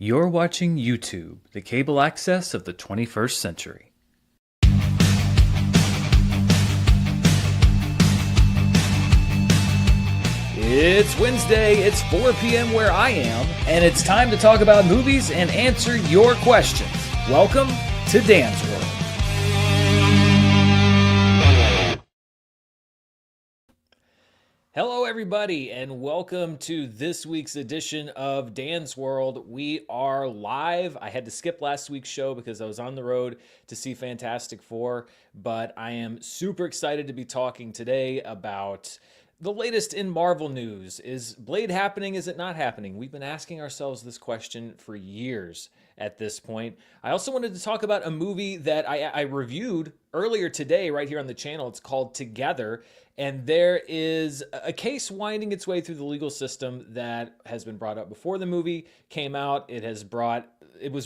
You're watching YouTube, the cable access of the 21st century. It's Wednesday, it's 4 p.m. where I am, and it's time to talk about movies and answer your questions. Welcome to Dan's World. Hello, everybody, and welcome to this week's edition of Dan's World. We are live. I had to skip last week's show because I was on the road to see Fantastic Four, but I am super excited to be talking today about the latest in Marvel news. Is Blade happening? Is it not happening? We've been asking ourselves this question for years at this point. I also wanted to talk about a movie that I reviewed earlier today right here on the channel. It's called Together, and there is a case winding its way through the legal system that has been brought up before the movie came out. It was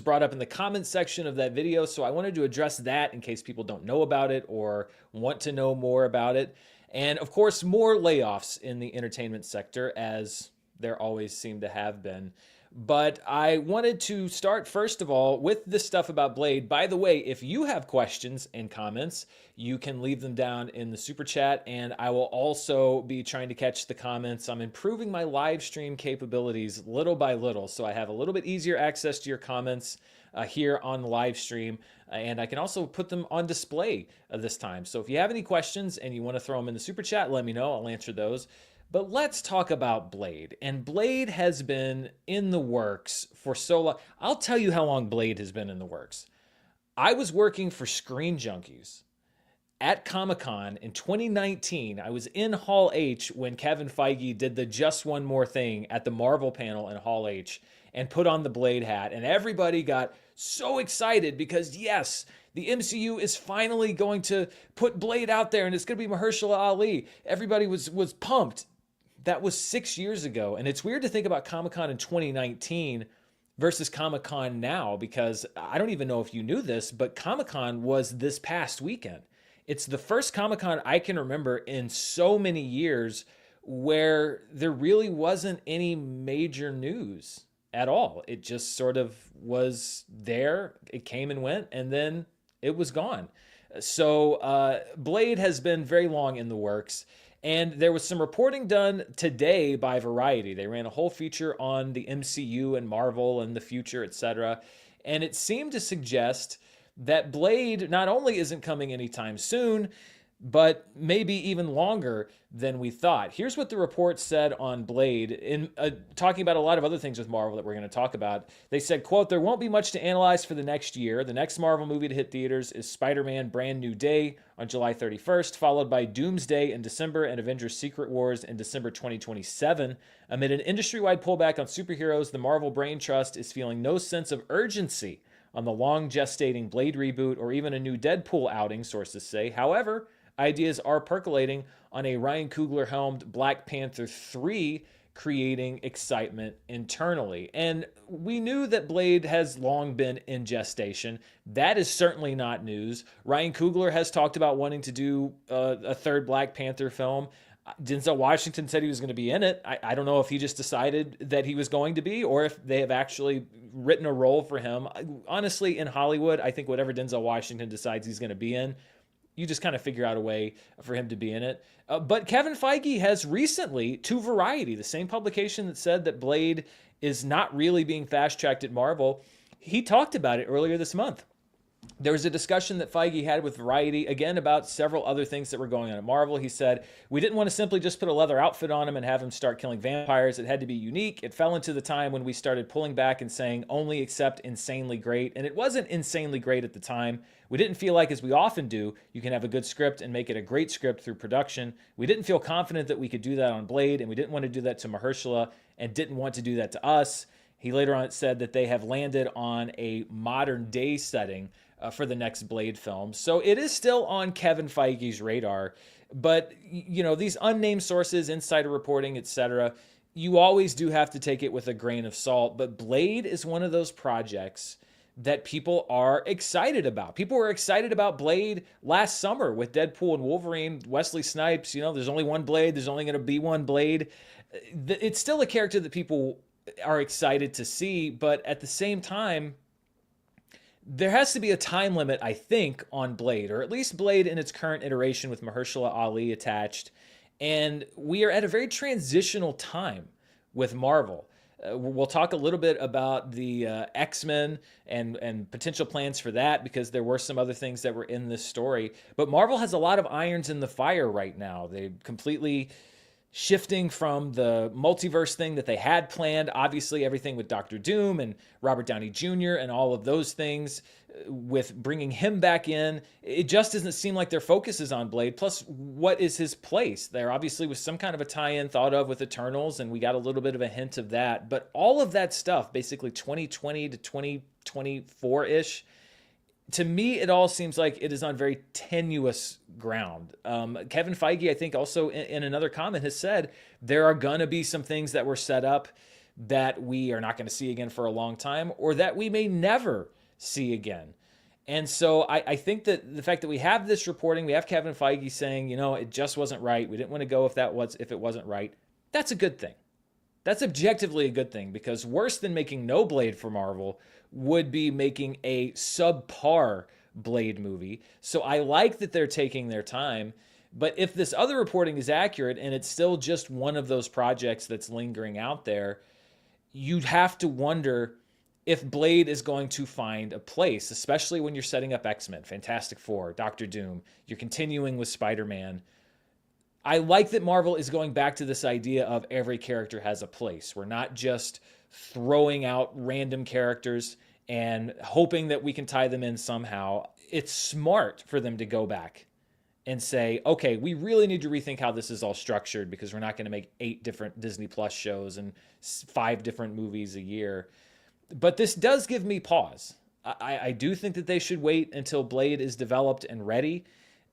brought up in the comments section of that video, so I wanted to address that in case people don't know about it or want to know more about it. And of course, more layoffs in the entertainment sector, as there always seem to have been. But I wanted to start, first of all, with this stuff about Blade. By the way, if you have questions and comments, you can leave them down in the super chat, and I will also be trying to catch the comments. I'm improving my live stream capabilities little by little, so I have a little bit easier access to your comments here on the live stream, and I can also put them on display this time. So if you have any questions and you want to throw them in the super chat, let me know. I'll answer those. But let's talk about Blade. And Blade has been in the works for so long. I'll tell you how long Blade has been in the works. I was working for Screen Junkies at Comic-Con in 2019. I was in Hall H when Kevin Feige did the Just One More Thing at the Marvel panel in Hall H and put on the Blade hat. And everybody got so excited because, yes, the MCU is finally going to put Blade out there and it's going to be Mahershala Ali. Everybody was pumped. That was 6 years ago. And it's weird to think about Comic-Con in 2019 versus Comic-Con now, because I don't even know if you knew this, but Comic-Con was this past weekend. It's the first Comic-Con I can remember in so many years where there really wasn't any major news at all. It just sort of was there. It came and went, and then it was gone. So Blade has been very long in the works. And there was some reporting done today by Variety. They ran a whole feature on the MCU and Marvel and the future, etc. And it seemed to suggest that Blade not only isn't coming anytime soon, but maybe even longer than we thought. Here's what the report said on Blade, in talking about a lot of other things with Marvel that we're going to talk about. They said, quote, "There won't be much to analyze for the next year. The next Marvel movie to hit theaters is Spider-Man Brand New Day on July 31st, followed by Doomsday in December and Avengers Secret Wars in December 2027. Amid an industry-wide pullback on superheroes, the Marvel Brain Trust is feeling no sense of urgency on the long-gestating Blade reboot or even a new Deadpool outing, sources say. However, ideas are percolating on a Ryan Coogler-helmed Black Panther 3, creating excitement internally." And we knew that Blade has long been in gestation. That is certainly not news. Ryan Coogler has talked about wanting to do a third Black Panther film. Denzel Washington said he was going to be in it. I don't know if he just decided that he was going to be, or if they have actually written a role for him. Honestly, in Hollywood, I think whatever Denzel Washington decides he's going to be in, you just kind of figure out a way for him to be in it. But Kevin Feige has recently, to Variety, the same publication that said that Blade is not really being fast-tracked at Marvel, he talked about it earlier this month. There was a discussion that Feige had with Variety, again, about several other things that were going on at Marvel. He said, "We didn't want to simply just put a leather outfit on him and have him start killing vampires. It had to be unique. It fell into the time when we started pulling back and saying only accept insanely great. And it wasn't insanely great at the time. We didn't feel like, as we often do, you can have a good script and make it a great script through production. We didn't feel confident that we could do that on Blade, and we didn't want to do that to Mahershala and didn't want to do that to us." He later on said that they have landed on a modern day setting for the next Blade film. So it is still on Kevin Feige's radar. But, you know, these unnamed sources, insider reporting, etc., you always do have to take it with a grain of salt. But Blade is one of those projects that people are excited about. People were excited about Blade last summer with Deadpool and Wolverine, Wesley Snipes. You know, there's only one Blade. There's only going to be one Blade. It's still a character that people are excited to see. But at the same time, there has to be a time limit, I think, on Blade, or at least Blade in its current iteration with Mahershala Ali attached. And we are at a very transitional time with Marvel. We'll talk a little bit about the X-Men and potential plans for that, because there were some other things that were in this story. But Marvel has a lot of irons in the fire right now. They completely shifting from the multiverse thing that they had planned, obviously everything with Doctor Doom and Robert Downey Jr. and all of those things, with bringing him back in. It just doesn't seem like their focus is on Blade. Plus, what is his place? There obviously was some kind of a tie-in thought of with Eternals, and we got a little bit of a hint of that. But all of that stuff, basically 2020 to 2024-ish, to me, it all seems like it is on very tenuous ground. Kevin Feige, I think, also in another comment has said there are going to be some things that were set up that we are not going to see again for a long time, or that we may never see again. And so I think that the fact that we have this reporting, we have Kevin Feige saying, it just wasn't right. We didn't want to go if it wasn't right. That's a good thing. That's objectively a good thing, because worse than making no Blade for Marvel would be making a subpar Blade movie. So I like that they're taking their time. But if this other reporting is accurate and it's still just one of those projects that's lingering out there, you'd have to wonder if Blade is going to find a place, especially when you're setting up X-Men, Fantastic Four, Doctor Doom, you're continuing with Spider-Man. I like that Marvel is going back to this idea of every character has a place. We're not just throwing out random characters and hoping that we can tie them in somehow. It's smart for them to go back and say, okay, we really need to rethink how this is all structured, because we're not going to make 8 different Disney Plus shows and 5 different movies a year. But this does give me pause. I do think that they should wait until Blade is developed and ready.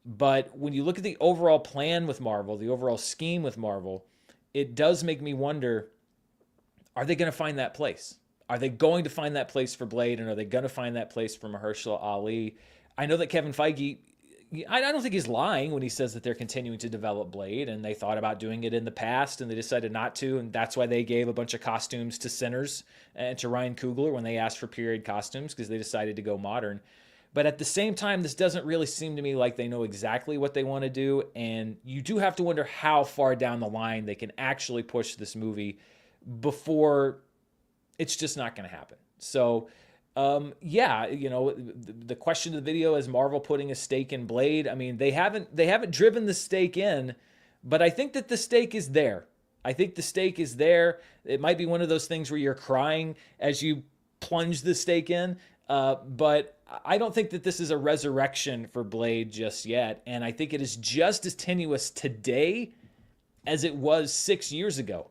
But when you look at the overall plan with Marvel, the overall scheme with Marvel, it does make me wonder, are they going to find that place? Are they going to find that place for Blade, and are they going to find that place for Mahershala Ali? I know that Kevin Feige, I don't think he's lying when he says that they're continuing to develop Blade, and they thought about doing it in the past and they decided not to, and that's why they gave a bunch of costumes to Sinners and to Ryan Coogler when they asked for period costumes, because they decided to go modern. But at the same time, this doesn't really seem to me like they know exactly what they want to do, and you do have to wonder how far down the line they can actually push this movie before it's just not going to happen. So, yeah, the question of the video is Marvel putting a stake in Blade. I mean, they haven't driven the stake in, but I think that the stake is there. I think the stake is there. It might be one of those things where you're crying as you plunge the stake in, but I don't think that this is a resurrection for Blade just yet. And I think it is just as tenuous today as it was 6 years ago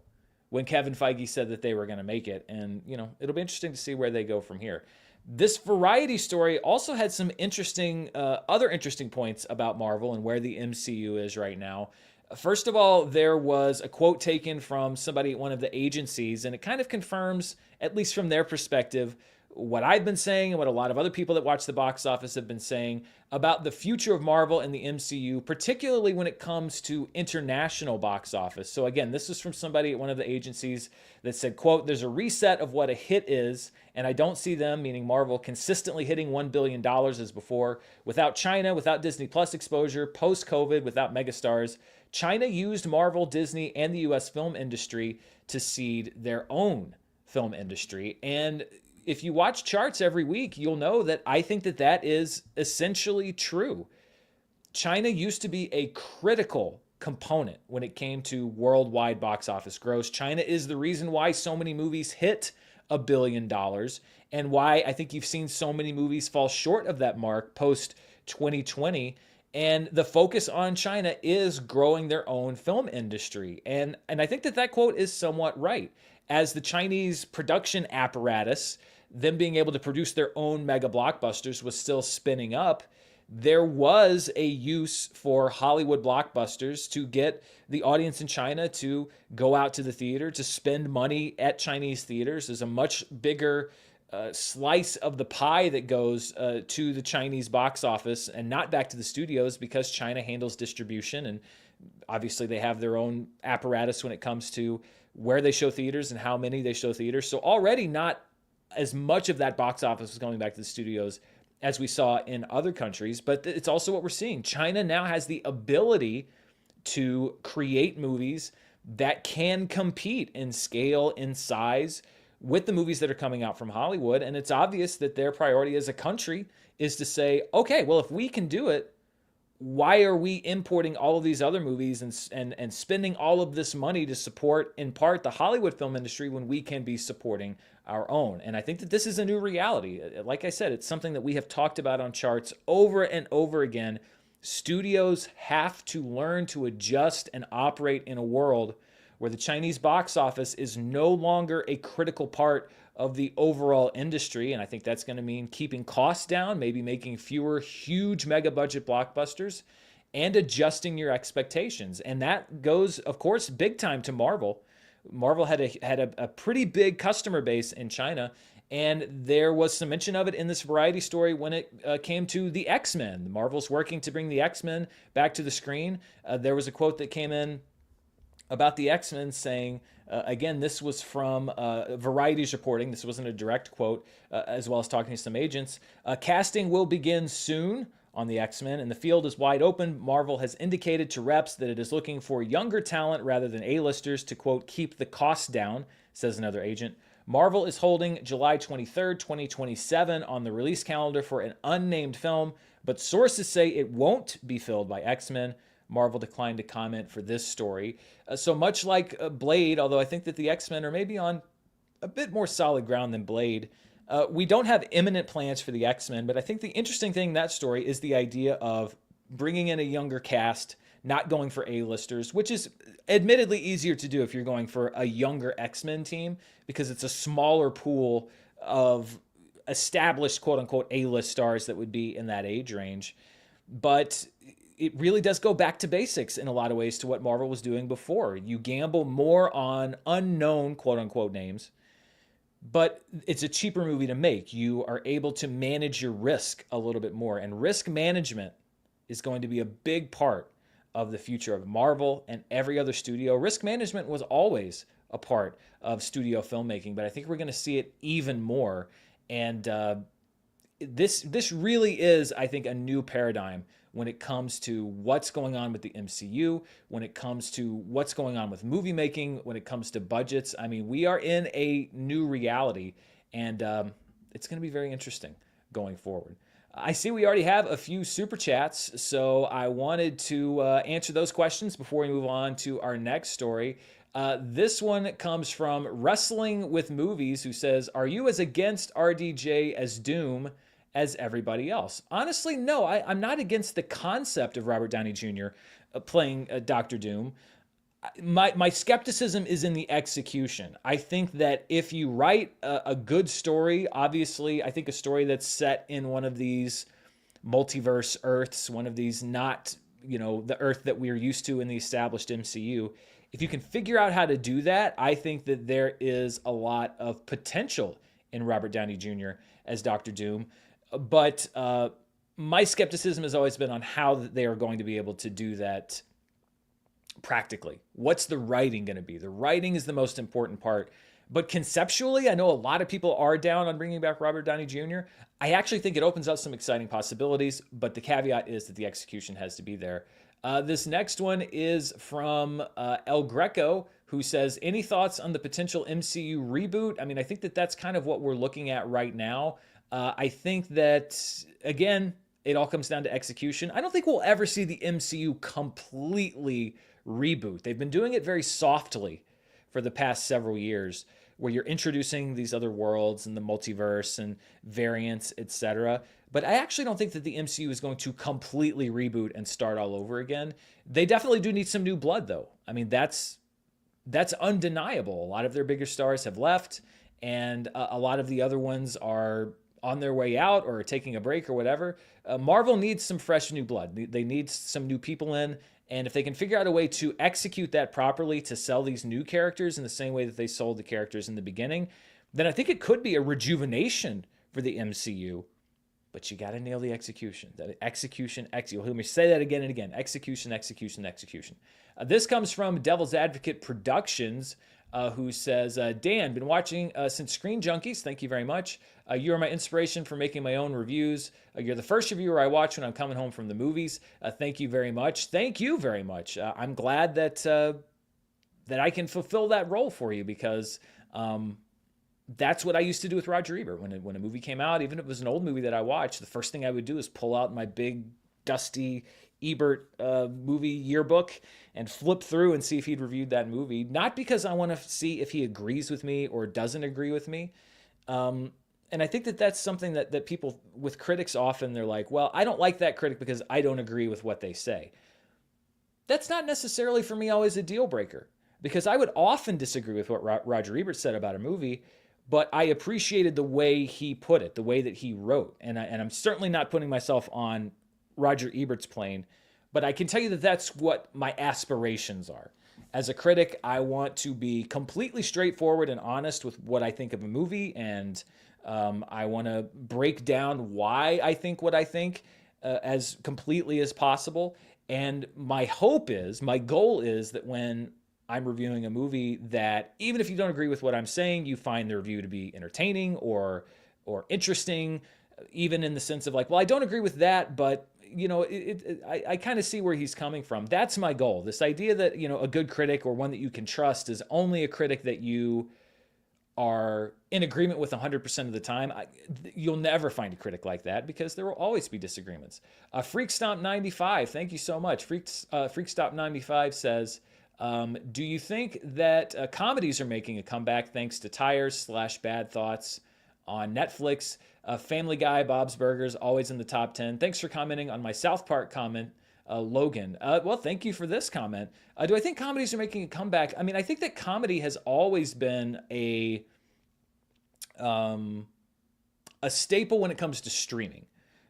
when Kevin Feige said that they were going to make it. And, it'll be interesting to see where they go from here. This Variety story also had some interesting, other interesting points about Marvel and where the MCU is right now. First of all, there was a quote taken from somebody at one of the agencies, and it kind of confirms, at least from their perspective, what I've been saying and what a lot of other people that watch the box office have been saying about the future of Marvel and the MCU, particularly when it comes to international box office. So again, this is from somebody at one of the agencies that said, quote, "There's a reset of what a hit is, and I don't see them," meaning Marvel, "consistently hitting $1 billion as before. Without China, without Disney Plus exposure, post-COVID, without megastars, China used Marvel, Disney, and the US film industry to seed their own film industry." And if you watch charts every week, you'll know that I think that that is essentially true. China used to be a critical component when it came to worldwide box office gross. China is the reason why so many movies hit $1 billion, and why I think you've seen so many movies fall short of that mark post 2020. And the focus on China is growing their own film industry. And I think that that quote is somewhat right. As the Chinese production apparatus, them being able to produce their own mega blockbusters, was still spinning up, there was a use for Hollywood blockbusters to get the audience in China to go out to the theater, to spend money at Chinese theaters. There's a much bigger slice of the pie that goes to the Chinese box office and not back to the studios, because China handles distribution, and obviously they have their own apparatus when it comes to where they show theaters and how many they show theaters. So already not as much of that box office is going back to the studios as we saw in other countries, but it's also what we're seeing. China now has the ability to create movies that can compete in scale, in size, with the movies that are coming out from Hollywood. And it's obvious that their priority as a country is to say, okay, well, if we can do it, why are we importing all of these other movies and spending all of this money to support, in part, the Hollywood film industry when we can be supporting our own? And I think that this is a new reality. Like I said, it's something that we have talked about on charts over and over again. Studios have to learn to adjust and operate in a world where the Chinese box office is no longer a critical part of the overall industry. And I think that's going to mean keeping costs down, maybe making fewer huge mega budget blockbusters, and adjusting your expectations. And that goes, of course, big time to Marvel. Marvel had a pretty big customer base in China, and there was some mention of it in this Variety story when it came to the X-Men. Marvel's working to bring the X-Men back to the screen. There was a quote that came in about the X-Men saying, again, this was from Variety's reporting. This wasn't a direct quote, as well as talking to some agents. Casting will begin soon on the X-Men, and the field is wide open. Marvel has indicated to reps that it is looking for younger talent rather than A-listers to, quote, keep the costs down, says another agent. Marvel is holding July 23rd, 2027 on the release calendar for an unnamed film, but sources say it won't be filled by X-Men. Marvel declined to comment for this story. So much like Blade, although I think that the X-Men are maybe on a bit more solid ground than Blade, we don't have imminent plans for the X-Men, but I think the interesting thing in that story is the idea of bringing in a younger cast, not going for A-listers, which is admittedly easier to do if you're going for a younger X-Men team, because it's a smaller pool of established quote-unquote A-list stars that would be in that age range. But it really does go back to basics in a lot of ways to what Marvel was doing before. You gamble more on unknown quote-unquote names, but it's a cheaper movie to make. You are able to manage your risk a little bit more, and risk management is going to be a big part of the future of Marvel and every other studio. Risk management was always a part of studio filmmaking, but I think we're going to see it even more. And this really is, I think, a new paradigm when it comes to what's going on with the MCU, when it comes to what's going on with movie making, when it comes to budgets. I mean, we are in a new reality, and it's going to be very interesting going forward. I see we already have a few super chats, so I wanted to answer those questions before we move on to our next story. This one comes from Wrestling with Movies, who says, are you as against RDJ as Doom as everybody else? Honestly, no, I'm not against the concept of Robert Downey Jr. Playing Dr. Doom. My skepticism is in the execution. I think that if you write a good story, obviously, I think a story that's set in one of these multiverse Earths, one of these not, the Earth that we're used to in the established MCU, if you can figure out how to do that, I think that there is a lot of potential in Robert Downey Jr. as Dr. Doom. But my skepticism has always been on how they are going to be able to do that practically. What's the writing going to be? The writing is the most important part. But conceptually, I know a lot of people are down on bringing back Robert Downey Jr. I actually think it opens up some exciting possibilities, but the caveat is that the execution has to be there. This next one is from El Greco, who says, any thoughts on the potential MCU reboot? I mean, I think that that's kind of what we're looking at right now. I think that, again, it all comes down to execution. I don't think we'll ever see the MCU completely reboot. They've been doing it very softly for the past several years, where you're introducing these other worlds and the multiverse and variants, etc. But I actually don't think that the MCU is going to completely reboot and start all over again. They definitely do need some new blood, though. I mean, that's undeniable. A lot of their bigger stars have left, and a lot of the other ones are on their way out or taking a break or whatever. Marvel needs some fresh new blood. They need some new people in, and if they can figure out a way to execute that properly to sell these new characters in the same way that they sold the characters in the beginning, then I think it could be a rejuvenation for the MCU. But you got to nail the execution. That execution. You'll hear me say that again and again. Execution, execution, execution. This comes from Devil's Advocate Productions. who says, Dan, been watching since Screen Junkies. Thank you very much. You are my inspiration for making my own reviews. You're the first reviewer I watch when I'm coming home from the movies. Thank you very much. Thank you very much. I'm glad that I can fulfill that role for you because that's what I used to do with Roger Ebert. When a movie came out, even if it was an old movie that I watched, the first thing I would do is pull out my big, dusty Ebert movie yearbook and flip through and see if he'd reviewed that movie. Not because I want to see if he agrees with me or doesn't agree with me. And I think that that's something that people, with critics often, they're like, well, I don't like that critic because I don't agree with what they say. That's not necessarily for me always a deal breaker because I would often disagree with what Roger Ebert said about a movie, but I appreciated the way he put it, the way that he wrote. And I'm certainly not putting myself on Roger Ebert's plane, but I can tell you that that's what my aspirations are. As a critic, I want to be completely straightforward and honest with what I think of a movie, and I want to break down why I think what I think as completely as possible. And my goal is that when I'm reviewing a movie, that even if you don't agree with what I'm saying, you find the review to be entertaining or interesting, even in the sense of like, well, I don't agree with that, but I kind of see where he's coming from. That's my goal. This idea that, a good critic or one that you can trust is only a critic that you are in agreement with 100% of the time. You'll never find a critic like that because there will always be disagreements. Freakstomp95, thank you so much. Freakstomp95 says, do you think that comedies are making a comeback thanks to Tires/Bad Thoughts on Netflix? Family Guy, Bob's Burgers, always in the top 10. Thanks for commenting on my South Park comment, Logan. Well, thank you for this comment. Do I think comedies are making a comeback? I mean, I think that comedy has always been a staple when it comes to streaming.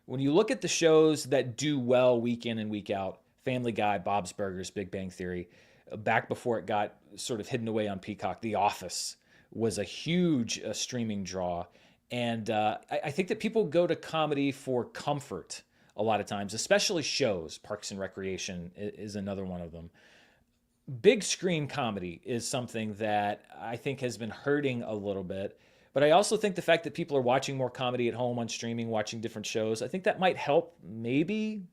When you look at the shows that do well week in and week out, Family Guy, Bob's Burgers, Big Bang Theory, back before it got sort of hidden away on Peacock, The Office was a huge streaming draw. And I think that people go to comedy for comfort a lot of times, especially shows. Parks and Recreation is another one of them. Big screen comedy is something that I think has been hurting a little bit. But I also think the fact that people are watching more comedy at home on streaming, watching different shows, I think that might help maybe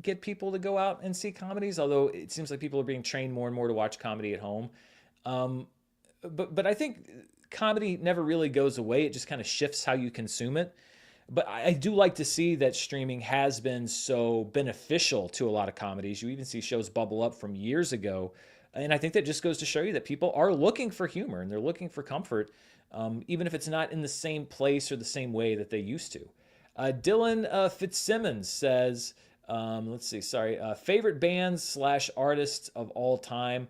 get people to go out and see comedies, although it seems like people are being trained more and more to watch comedy at home. But I think comedy never really goes away. It just kind of shifts how you consume it. But I do like to see that streaming has been so beneficial to a lot of comedies. You even see shows bubble up from years ago. And I think that just goes to show you that people are looking for humor and they're looking for comfort, even if it's not in the same place or the same way that they used to. Dylan Fitzsimmons says, favorite bands/artists of all time.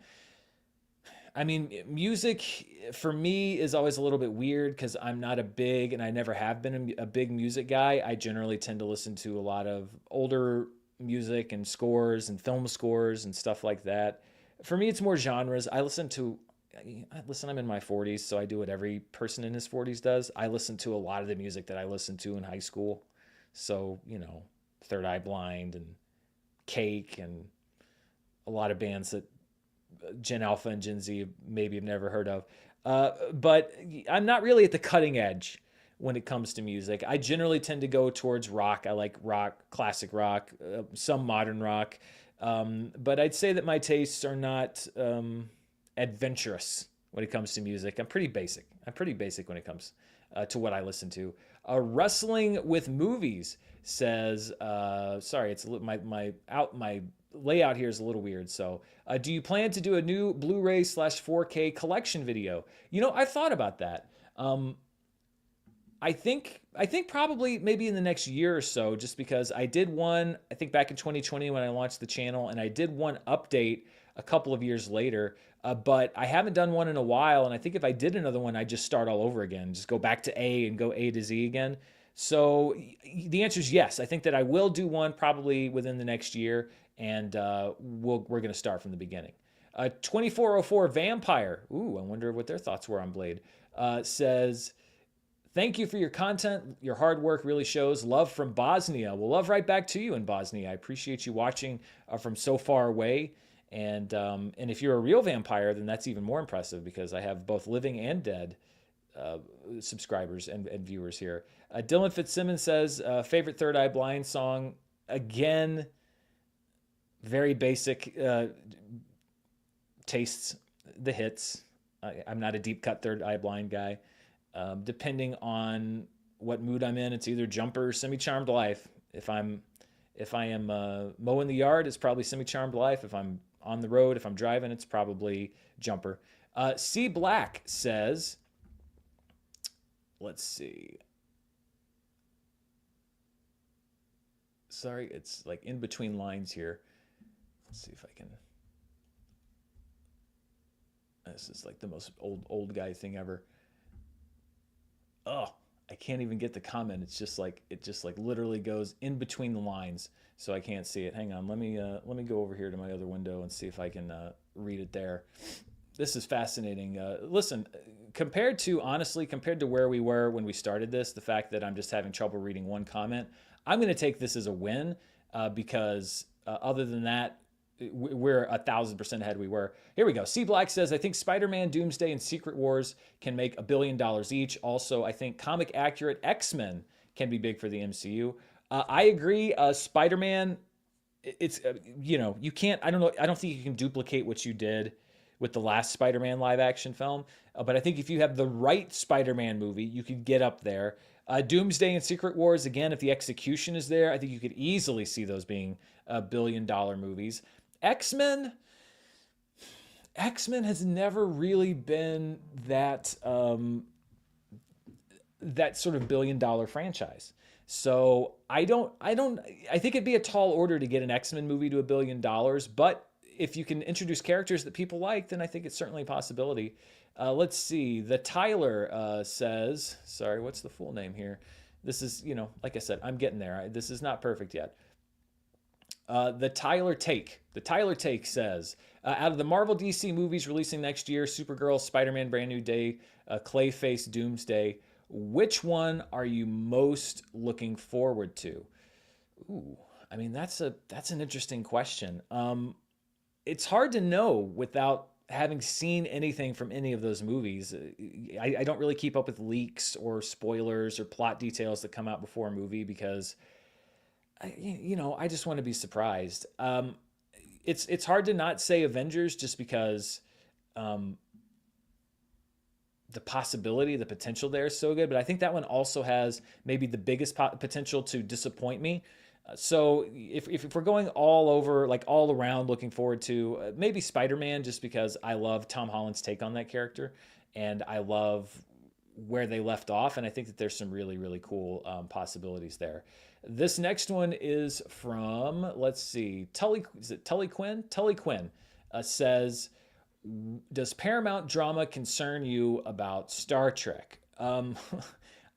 I mean, music for me is always a little bit weird because I'm not and I never have been a big music guy. I generally tend to listen to a lot of older music and scores and film scores and stuff like that. For me, it's more genres. I'm in my 40s, so I do what every person in his 40s does. I listen to a lot of the music that I listened to in high school. So, Third Eye Blind and Cake and a lot of bands that Gen Alpha and Gen Z maybe have never heard of. But I'm not really at the cutting edge when it comes to music. I generally tend to go towards rock. I like rock, classic rock, some modern rock. But I'd say that my tastes are not adventurous when it comes to music. I'm pretty basic when it comes to what I listen to. Wrestling with Movies says, it's my layout here is a little weird. So, do you plan to do a new Blu-ray/4K collection video? I've thought about that. I think probably maybe in the next year or so, just because I did one, I think back in 2020 when I launched the channel, and I did one update a couple of years later, but I haven't done one in a while. And I think if I did another one, I'd just start all over again, just go back to A and go A to Z again. So the answer is yes. I think that I will do one probably within the next year, and we're going to start from the beginning. 2404 Vampire, I wonder what their thoughts were on Blade, says, thank you for your content. Your hard work really shows. Love from Bosnia. Well, love right back to you in Bosnia. I appreciate you watching from so far away. And if you're a real vampire, then that's even more impressive because I have both living and dead uh, subscribers and viewers here. Dylan Fitzsimmons says favorite Third Eye Blind song. Again, very basic tastes, the hits. I'm not a deep cut Third Eye Blind guy. Depending on what mood I'm in, it's either Jumper or Semi Charmed Life. If I am mowing the yard, it's probably Semi Charmed Life. If I'm on the road, if I'm driving, it's probably Jumper. C Black says, let's see. Sorry, it's like in between lines here. Let's see if I can. This is like the most old guy thing ever. Oh, I can't even get the comment. It's just like it just like literally goes in between the lines, so I can't see it. Hang on, let me go over here to my other window and see if I can read it there. This is fascinating. Listen, compared to where we were when we started this, the fact that I'm just having trouble reading one comment, I'm going to take this as a win because other than that, we're 1,000% ahead we were. Here we go. C Black says, I think Spider-Man, Doomsday, and Secret Wars can make $1 billion each. Also, I think comic accurate X-Men can be big for the MCU. I agree. Spider-Man, it's you can't. I don't know. I don't think you can duplicate what you did with the last Spider-Man live action film. But I think if you have the right Spider-Man movie, you could get up there. Doomsday and Secret Wars, again, if the execution is there, I think you could easily see those being $1 billion movies. X-Men has never really been that sort of $1 billion franchise. So I think it'd be a tall order to get an X-Men movie to $1 billion, but if you can introduce characters that people like, then I think it's certainly a possibility. Let's see. The Tyler says, sorry, what's the full name here? This is, like I said, I'm getting there. This is not perfect yet. The Tyler Take says, out of the Marvel DC movies releasing next year, Supergirl, Spider-Man, Brand New Day, Clayface, Doomsday, which one are you most looking forward to? Ooh, I mean, that's an interesting question. It's hard to know without having seen anything from any of those movies. I don't really keep up with leaks or spoilers or plot details that come out before a movie because I just want to be surprised. It's hard to not say Avengers just because the possibility, the potential there is so good. But I think that one also has maybe the biggest potential to disappoint me. So if we're going all over, like all around, looking forward to maybe Spider-Man, just because I love Tom Holland's take on that character, and I love where they left off, and I think that there's some really, really cool possibilities there. This next one is from, let's see, Tully Quinn? Tully Quinn says, does Paramount drama concern you about Star Trek?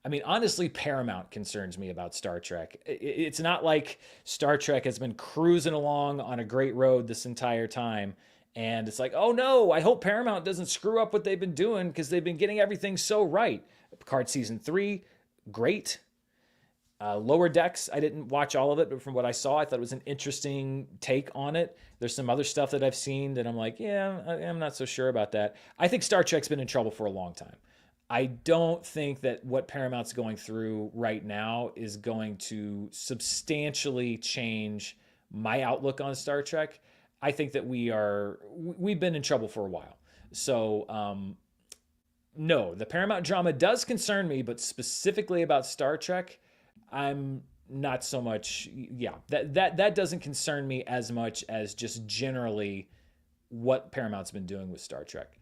I mean, honestly, Paramount concerns me about Star Trek. It's not like Star Trek has been cruising along on a great road this entire time. And it's like, oh no, I hope Paramount doesn't screw up what they've been doing because they've been getting everything so right. Picard Season 3, great. Lower Decks, I didn't watch all of it, but from what I saw, I thought it was an interesting take on it. There's some other stuff that I've seen that I'm like, yeah, I'm not so sure about that. I think Star Trek's been in trouble for a long time. I don't think that what Paramount's going through right now is going to substantially change my outlook on Star Trek. I think that we've been in trouble for a while. So, no, the Paramount drama does concern me, but specifically about Star Trek, I'm not so much. Yeah, that doesn't concern me as much as just generally what Paramount's been doing with Star Trek.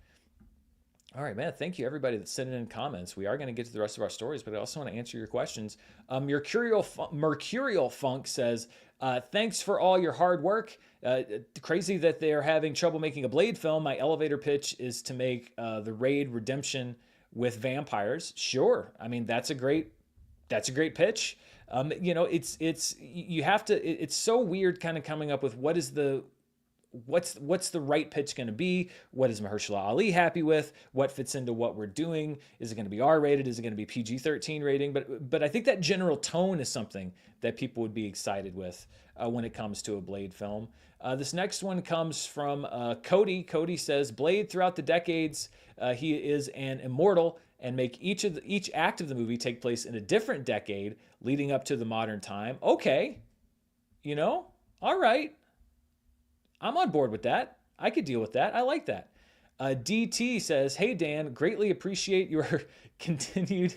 All right, man. Thank you, everybody that's sending in comments. We are going to get to the rest of our stories, but I also want to answer your questions. Mercurial Funk says, thanks for all your hard work. Crazy that they're having trouble making a Blade film. My elevator pitch is to make the Raid Redemption with vampires. Sure. I mean, that's a great pitch. You have to, it's so weird kind of coming up with what is the what's the right pitch going to be? What is Mahershala Ali happy with? What fits into what we're doing? Is it going to be R rated? Is it going to be PG-13 rating? But I think that general tone is something that people would be excited with when it comes to a Blade film. This next one comes from Cody. Cody says, Blade throughout the decades, he is an immortal and make each act of the movie take place in a different decade leading up to the modern time. Okay, all right. I'm on board with that. I could deal with that. I like that. DT says, hey, Dan, greatly appreciate your continued.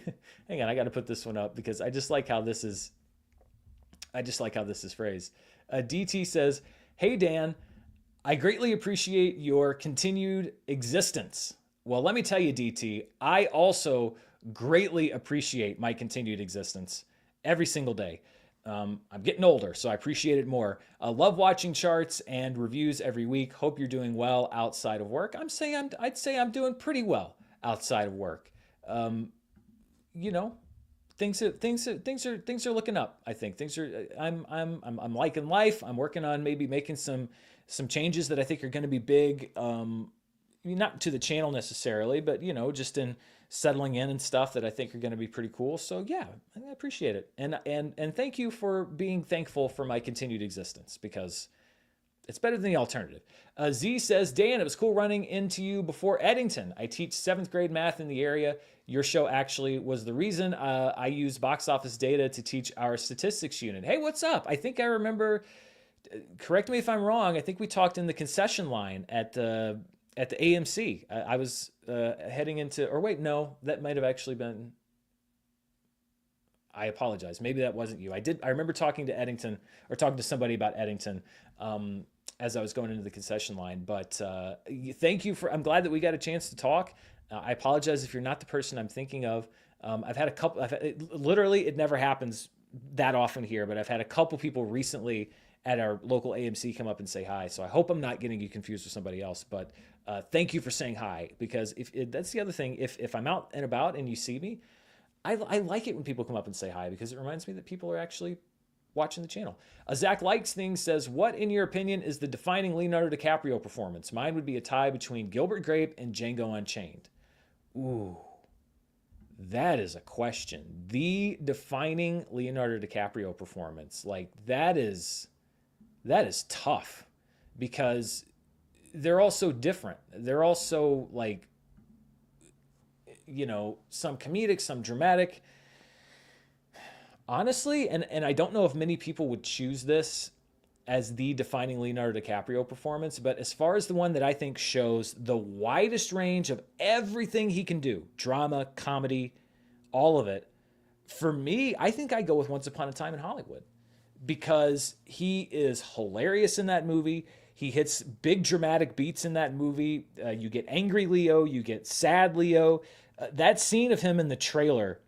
Hang on, I got to put this one up because I just like how this is phrased. DT says, hey, Dan, I greatly appreciate your continued existence. Well, let me tell you, DT, I also greatly appreciate my continued existence every single day. I'm getting older, so I appreciate it more. Love watching charts and reviews every week. Hope you're doing well outside of work. I'd say I'm doing pretty well outside of work. You know, things are looking up. I think things are. I'm liking life. I'm working on maybe making some changes that I think are going to be big. Not to the channel necessarily, but just in settling in and stuff that I think are going to be pretty cool. So yeah, I appreciate it. And thank you for being thankful for my continued existence because it's better than the alternative. Z says, Dan, it was cool running into you before Eddington. I teach 7th grade math in the area. Your show actually was the reason I used box office data to teach our statistics unit. Hey, what's up? I think I remember, correct me if I'm wrong, I think we talked in the concession line at the AMC. I was heading into, or wait, no, that might have actually been, I apologize. Maybe that wasn't you. I remember talking to Eddington or talking to somebody about Eddington as I was going into the concession line. But thank you I'm glad that we got a chance to talk. I apologize if you're not the person I'm thinking of. I've had a couple, literally it never happens that often here, but I've had a couple people recently at our local AMC come up and say hi. So I hope I'm not getting you confused with somebody else, but thank you for saying hi, because that's the other thing. If I'm out and about and you see me, I like it when people come up and say hi because it reminds me that people are actually watching the channel. Zach Likes Things says, what in your opinion is the defining Leonardo DiCaprio performance? Mine would be a tie between Gilbert Grape and Django Unchained. Ooh, that is a question. The defining Leonardo DiCaprio performance, like that is tough because they're all so different. They're all so like, some comedic, some dramatic. Honestly, and I don't know if many people would choose this as the defining Leonardo DiCaprio performance, but as far as the one that I think shows the widest range of everything he can do, drama, comedy, all of it, for me, I think I go with Once Upon a Time in Hollywood because he is hilarious in that movie. He hits big dramatic beats in that movie. You get angry Leo, you get sad Leo. That scene of him in the trailer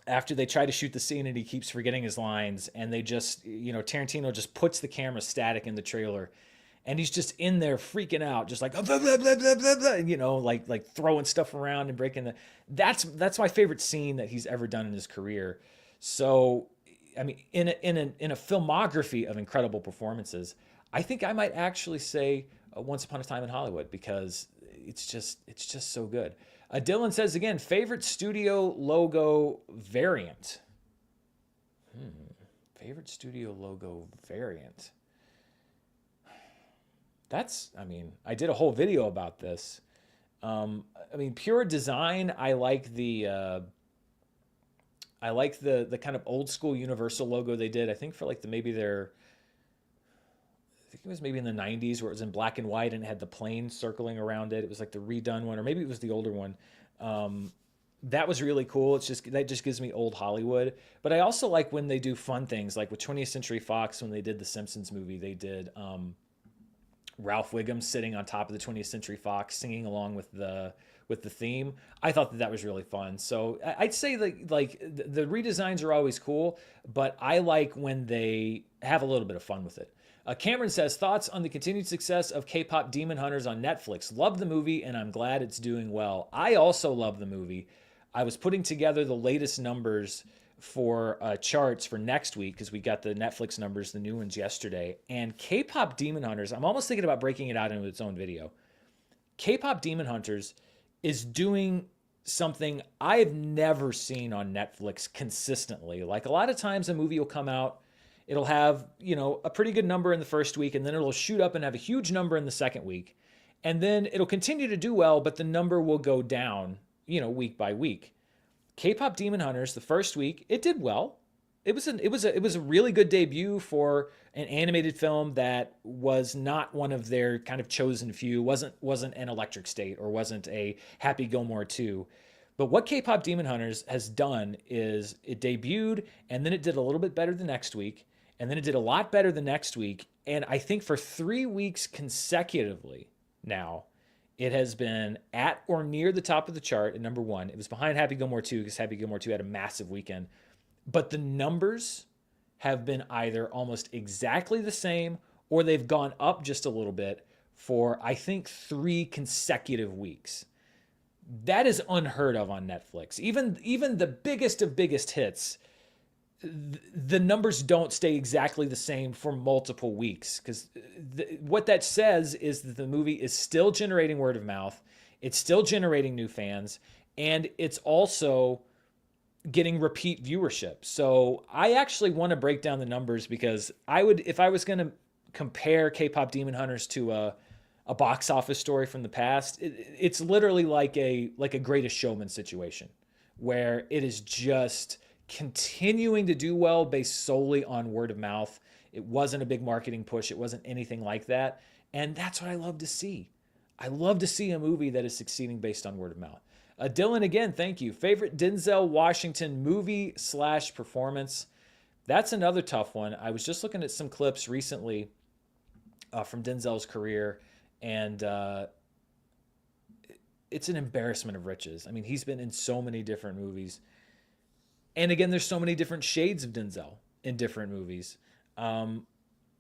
after they try to shoot the scene and he keeps forgetting his lines and they just, Tarantino just puts the camera static in the trailer and he's just in there freaking out, just like, blah, blah, blah, blah, blah, blah, like throwing stuff around and breaking that's my favorite scene that he's ever done in his career. So, I mean, in a filmography of incredible performances, I think I might actually say Once Upon a Time in Hollywood because it's just so good. Dylan says again, favorite studio logo variant. Favorite studio logo variant. I did a whole video about this. Pure design. I like the kind of old school Universal logo they did. I think for like I think it was maybe in the 90s where it was in black and white and it had the plane circling around it. It was like the redone one, or maybe it was the older one. That was really cool. That just gives me old Hollywood. But I also like when they do fun things, like with 20th Century Fox, when they did the Simpsons movie, they did Ralph Wiggum sitting on top of the 20th Century Fox singing along with the theme. I thought that was really fun. So I'd say like the redesigns are always cool, but I like when they have a little bit of fun with it. Cameron says, thoughts on the continued success of K-pop Demon Hunters on Netflix. Love the movie, and I'm glad it's doing well. I also love the movie. I was putting together the latest numbers for charts for next week because we got the Netflix numbers, the new ones yesterday. And K-pop Demon Hunters, I'm almost thinking about breaking it out into its own video. K-pop Demon Hunters is doing something I've never seen on Netflix consistently. Like a lot of times a movie will come out, it'll have, a pretty good number in the first week, and then it'll shoot up and have a huge number in the second week. And then it'll continue to do well, but the number will go down, week by week. K-pop Demon Hunters, the first week, it did well. It was a really good debut for an animated film that was not one of their kind of chosen few. wasn't an Electric State or wasn't a Happy Gilmore 2. But what K-pop Demon Hunters has done is it debuted and then it did a little bit better the next week, and then it did a lot better the next week, and I think for 3 weeks consecutively now it has been at or near the top of the chart at number 1. It was behind Happy Gilmore 2 because Happy Gilmore 2 had a massive weekend. But the numbers have been either almost exactly the same or they've gone up just a little bit for, I think, 3 consecutive weeks. That is unheard of on Netflix. Even the biggest of biggest hits, the numbers don't stay exactly the same for multiple weeks because what that says is that the movie is still generating word of mouth, it's still generating new fans, and it's also getting repeat viewership. So I actually want to break down the numbers because if I was going to compare K-pop Demon Hunters to a box office story from the past, it's literally like a Greatest Showman situation where it is just continuing to do well based solely on word of mouth. It wasn't a big marketing push. It wasn't anything like that. And that's what I love to see. I love to see a movie that is succeeding based on word of mouth. Dylan, again, thank you. Favorite Denzel Washington movie/performance? That's another tough one. I was just looking at some clips recently from Denzel's career, and it's an embarrassment of riches. I mean, he's been in so many different movies. And again, there's so many different shades of Denzel in different movies.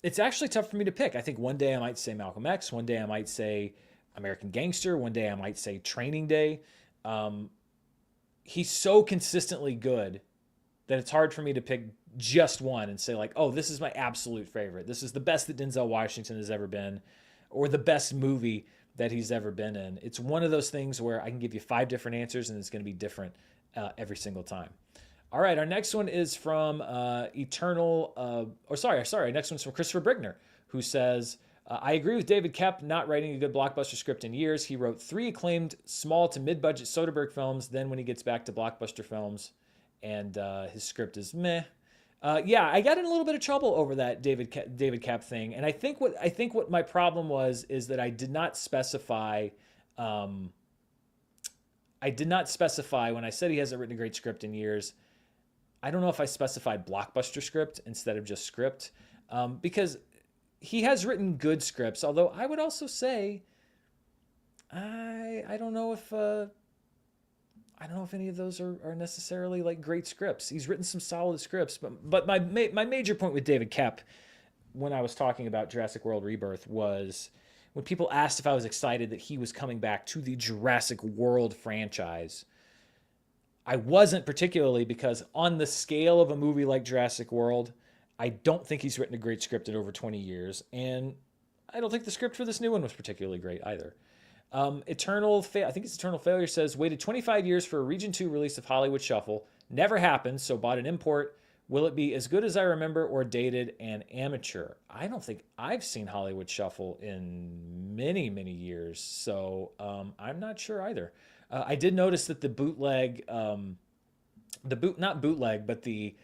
It's actually tough for me to pick. I think one day I might say Malcolm X. One day I might say American Gangster. One day I might say Training Day. He's so consistently good that it's hard for me to pick just one and say like, oh, this is my absolute favorite. This is the best that Denzel Washington has ever been, or the best movie that he's ever been in. It's one of those things where I can give you 5 different answers and it's going to be different every single time. All right, our next one is from next one's from Christopher Brigner, who says, I agree with David Koepp not writing a good blockbuster script in years. He wrote 3 acclaimed small to mid-budget Soderbergh films. Then when he gets back to blockbuster films and his script is meh. Yeah, I got in a little bit of trouble over that David Koepp thing. And I think what my problem was is that I did not specify when I said he hasn't written a great script in years. I don't know if I specified blockbuster script instead of just script, because he has written good scripts. Although I would also say, I don't know if any of those are necessarily like great scripts. He's written some solid scripts, but my major point with David Koepp when I was talking about Jurassic World Rebirth was when people asked if I was excited that he was coming back to the Jurassic World franchise. I wasn't, particularly because on the scale of a movie like Jurassic World, I don't think he's written a great script in over 20 years, and I don't think the script for this new one was particularly great either. Eternal Failure says, waited 25 years for a Region 2 release of Hollywood Shuffle. Never happened, so bought an import. Will it be as good as I remember or dated and amateur? I don't think I've seen Hollywood Shuffle in many, many years, so I'm not sure either. I did notice that the bootleg, not bootleg, but the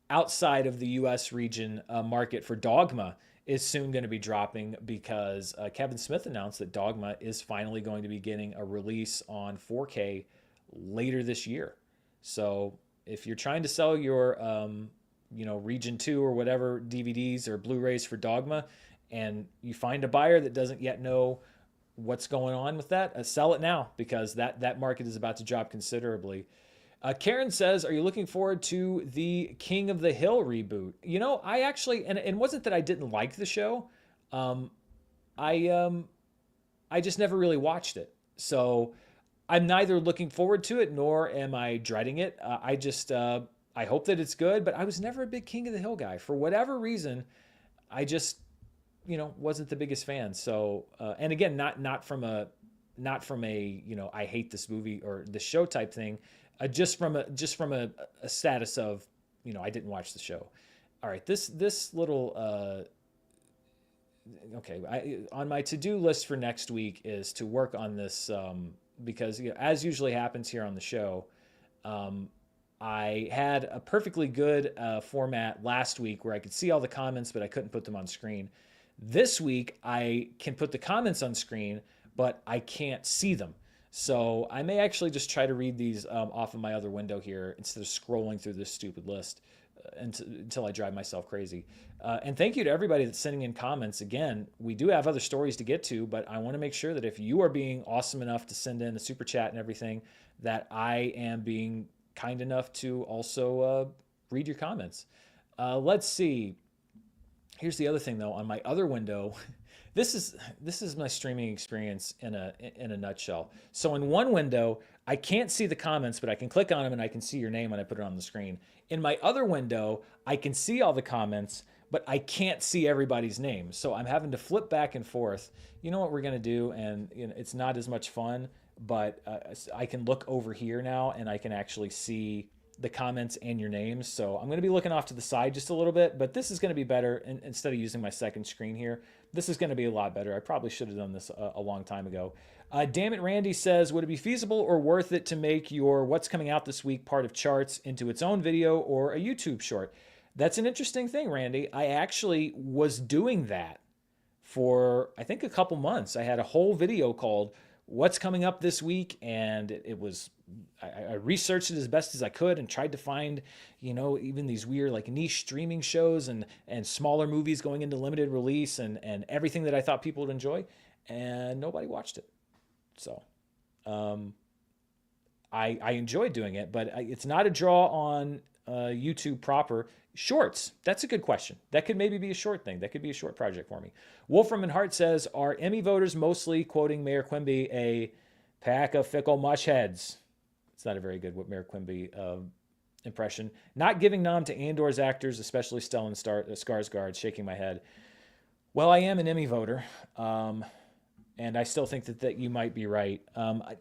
outside of the U.S. region market for Dogma is soon going to be dropping because Kevin Smith announced that Dogma is finally going to be getting a release on 4K later this year. So if you're trying to sell your, Region 2 or whatever DVDs or Blu-rays for Dogma, and you find a buyer that doesn't yet know what's going on with that, sell it now because that market is about to drop considerably. Karen says, are you looking forward to the King of the Hill reboot? I actually, and it wasn't that I didn't like the show. I just never really watched it. So I'm neither looking forward to it nor am I dreading it. I hope that it's good, but I was never a big King of the Hill guy. For whatever reason, I just, wasn't the biggest fan. So, and again, not from a I hate this movie or the show type thing, just from a status of I didn't watch the show. All right, this little okay, on my to-do list for next week is to work on this, because as usually happens here on the show, um, I had a perfectly good format last week where I could see all the comments, but I couldn't put them on screen. This week, I can put the comments on screen, but I can't see them. So I may actually just try to read these off of my other window here instead of scrolling through this stupid list until I drive myself crazy. And thank you to everybody that's sending in comments. Again, we do have other stories to get to, but I want to make sure that if you are being awesome enough to send in a super chat and everything, that I am being kind enough to also read your comments. Let's see. Here's the other thing, though. On my other window, this is my streaming experience in a nutshell. So in one window, I can't see the comments, but I can click on them and I can see your name when I put it on the screen. In my other window, I can see all the comments, but I can't see everybody's name. So I'm having to flip back and forth. You know what we're gonna do, and it's not as much fun, but I can look over here now and I can actually see the comments and your names. So I'm going to be looking off to the side just a little bit, but this is going to be better. And instead of using my second screen here, this is going to be a lot better. I probably should have done this a long time ago. Damn it, Randy says, would it be feasible or worth it to make your what's coming out this week part of charts into its own video or a YouTube short? That's an interesting thing, Randy. I actually was doing that for, I think, a couple months. I had a whole video called what's coming up this week, and it was I researched it as best as I could and tried to find even these weird like niche streaming shows and smaller movies going into limited release and everything that I thought people would enjoy, and nobody watched it. So I enjoyed doing it, but it's not a draw on YouTube proper. Shorts, that's a good question. That could maybe be a short thing. That could be a short project for me. Wolfram and Hart says, are Emmy voters mostly, quoting Mayor Quimby, a pack of fickle mushheads? It's not a very good Mayor Quimby impression. Not giving nom to Andor's actors, especially Stellan Skarsgård, shaking my head. Well, I am an Emmy voter. And I still think that you might be right.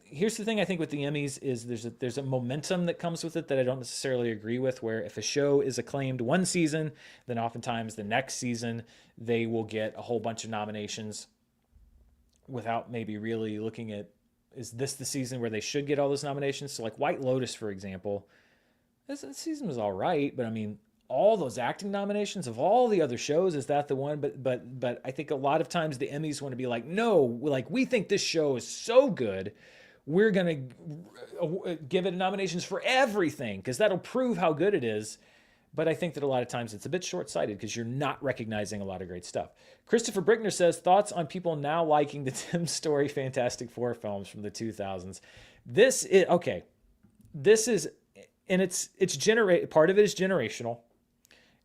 Here's the thing I think with the Emmys is there's a momentum that comes with it that I don't necessarily agree with, where if a show is acclaimed one season, then oftentimes the next season they will get a whole bunch of nominations without maybe really looking at, is this the season where they should get all those nominations? So like White Lotus, for example, this season was all right, but I mean, all those acting nominations of all the other shows, is that the one? But I think a lot of times the Emmys want to be like, no, like we think this show is so good, we're gonna give it nominations for everything because that'll prove how good it is. But I think that a lot of times it's a bit short-sighted because you're not recognizing a lot of great stuff. Christopher Brickner says, thoughts on people now liking the Tim Story Fantastic Four films from the 2000s. This is okay. This is, and it's part of it is generational.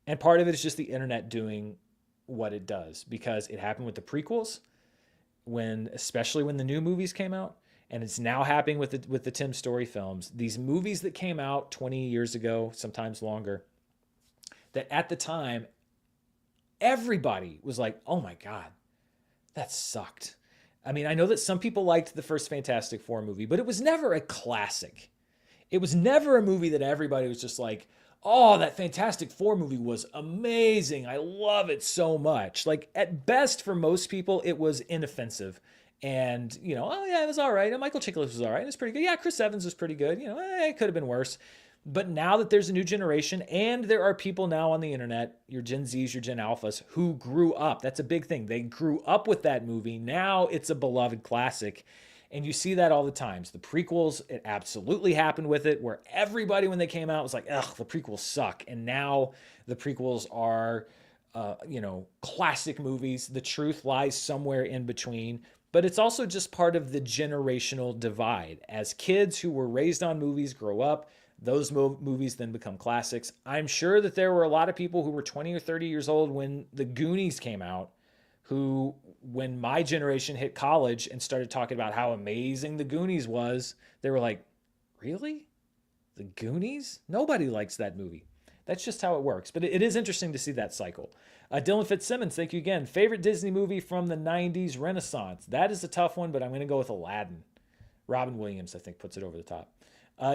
And part of it is just the internet doing what it does, because it happened with the prequels, especially when the new movies came out, and it's now happening with the Tim Story films. These movies that came out 20 years ago, sometimes longer, that at the time everybody was like, "Oh my god, that sucked." I mean, I know that some people liked the first Fantastic Four movie, but it was never a classic. It was never a movie that everybody was just like, oh, that Fantastic Four movie was amazing. I love it so much. Like, at best, for most people, it was inoffensive. And, oh, yeah, it was all right. And Michael Chiklis was all right. It was pretty good. Yeah, Chris Evans was pretty good. It could have been worse. But now that there's a new generation, and there are people now on the internet, your Gen Zs, your Gen Alphas, who grew up. That's a big thing. They grew up with that movie. Now it's a beloved classic. And you see that all the times. The prequels, it absolutely happened with it, where everybody, when they came out, was like, ugh, the prequels suck. And now the prequels are, classic movies. The truth lies somewhere in between. But it's also just part of the generational divide. As kids who were raised on movies grow up, those movies then become classics. I'm sure that there were a lot of people who were 20 or 30 years old when The Goonies came out, who, when my generation hit college and started talking about how amazing The Goonies was, they were like, really? The Goonies? Nobody likes that movie. That's just how it works. But it is interesting to see that cycle. Dylan Fitzsimmons, thank you again. Favorite Disney movie from the 90s Renaissance? That is a tough one, but I'm going to go with Aladdin. Robin Williams, I think, puts it over the top.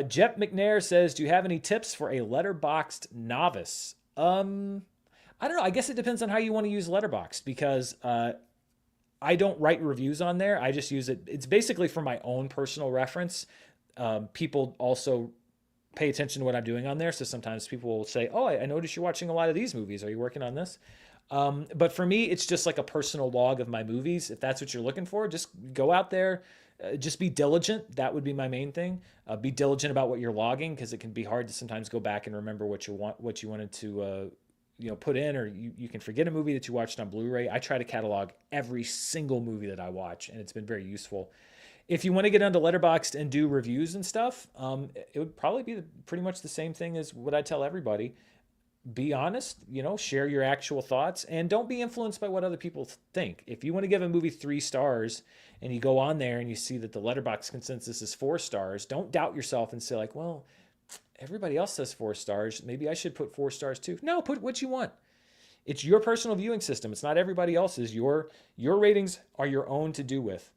Jeff McNair says, do you have any tips for a letterboxed novice? I don't know. I guess it depends on how you want to use Letterboxd because I don't write reviews on there. I just use it. It's basically for my own personal reference. People also pay attention to what I'm doing on there. So sometimes people will say, oh, I noticed you're watching a lot of these movies. Are you working on this? But for me, it's just like a personal log of my movies. If that's what you're looking for, just go out there. Just be diligent. That would be my main thing. Be diligent about what you're logging because it can be hard to sometimes go back and remember what you wanted to put in, or you can forget a movie that you watched on Blu-ray. I try to catalog every single movie that I watch, and it's been very useful. If you want to get onto Letterboxd and do reviews and stuff, it would probably be pretty much the same thing as what I tell everybody. Be honest, share your actual thoughts, and don't be influenced by what other people think. If you want to give a movie 3 stars and you go on there and you see that the Letterboxd consensus is 4 stars, don't doubt yourself and say like, well, everybody else says 4 stars. Maybe I should put 4 stars too. No, put what you want. It's your personal viewing system. It's not everybody else's. Your ratings are your own to do with.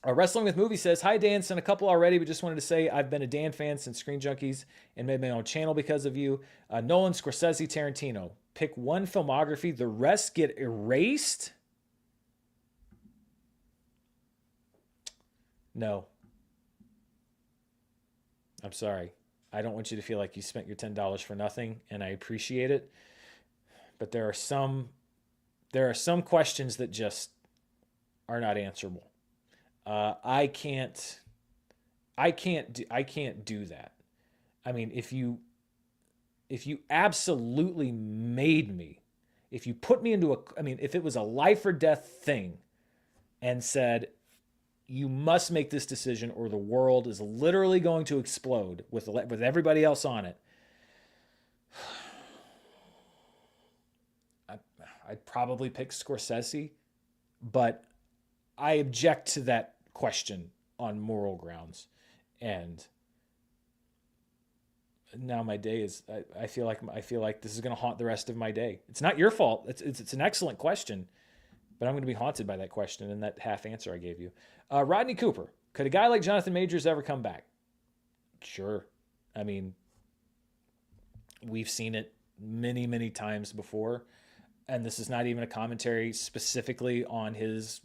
Wrestling with Movie says, hi, Dan. Sent a couple already, but just wanted to say I've been a Dan fan since Screen Junkies and made my own channel because of you. Nolan, Scorsese, Tarantino. Pick one filmography. The rest get erased? No. I'm sorry. I don't want you to feel like you spent your $10 for nothing, and I appreciate it. But there are some questions that just are not answerable. I can't do that. I mean, if you absolutely made me, if you put me into if it was a life or death thing and said, you must make this decision or the world is literally going to explode with everybody else on it, I'd probably pick Scorsese, but I object to that question on moral grounds. And now my day is, I feel like this is going to haunt the rest of my day. It's not your fault. It's an excellent question, but I'm going to be haunted by that question and that half answer I gave you. Rodney Cooper, could a guy like Jonathan Majors ever come back? Sure. I mean, we've seen it many, many times before. And this is not even a commentary specifically on his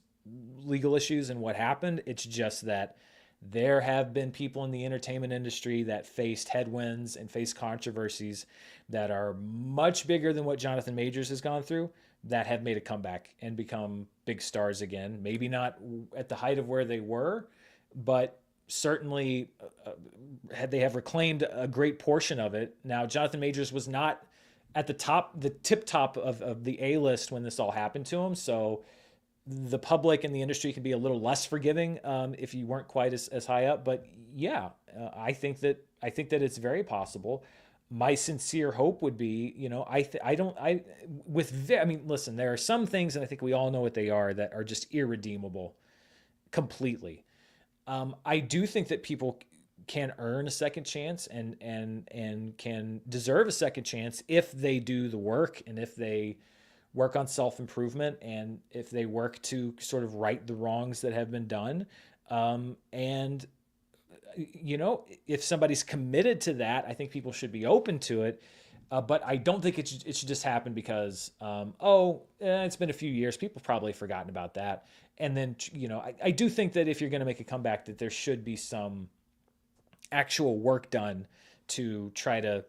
legal issues and what happened. It's just that there have been people in the entertainment industry that faced headwinds and faced controversies that are much bigger than what Jonathan Majors has gone through that have made a comeback and become big stars again. Maybe not at the height of where they were, but certainly they have reclaimed a great portion of it. Now, Jonathan Majors was not at the tip top of the A-list when this all happened to him. So the public and the industry can be a little less forgiving if you weren't quite as high up. But yeah, I think that it's very possible. My sincere hope would be, listen, there are some things, and I think we all know what they are, that are just irredeemable completely. I do think that people can earn a second chance and can deserve a second chance if they do the work and if they work on self-improvement and if they work to sort of right the wrongs that have been done. And if somebody's committed to that, I think people should be open to it. But I don't think it should just happen because, it's been a few years. People have probably forgotten about that. And then, I do think that if you're going to make a comeback, that there should be some actual work done to try to,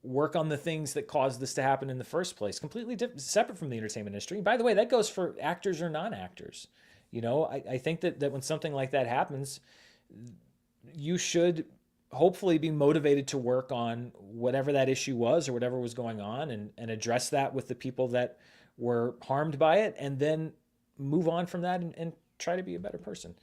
work on the things that caused this to happen in the first place, completely separate from the entertainment industry. And by the way, that goes for actors or non-actors. I think that when something like that happens, you should hopefully be motivated to work on whatever that issue was or whatever was going on and address that with the people that were harmed by it, and then move on from that and try to be a better person.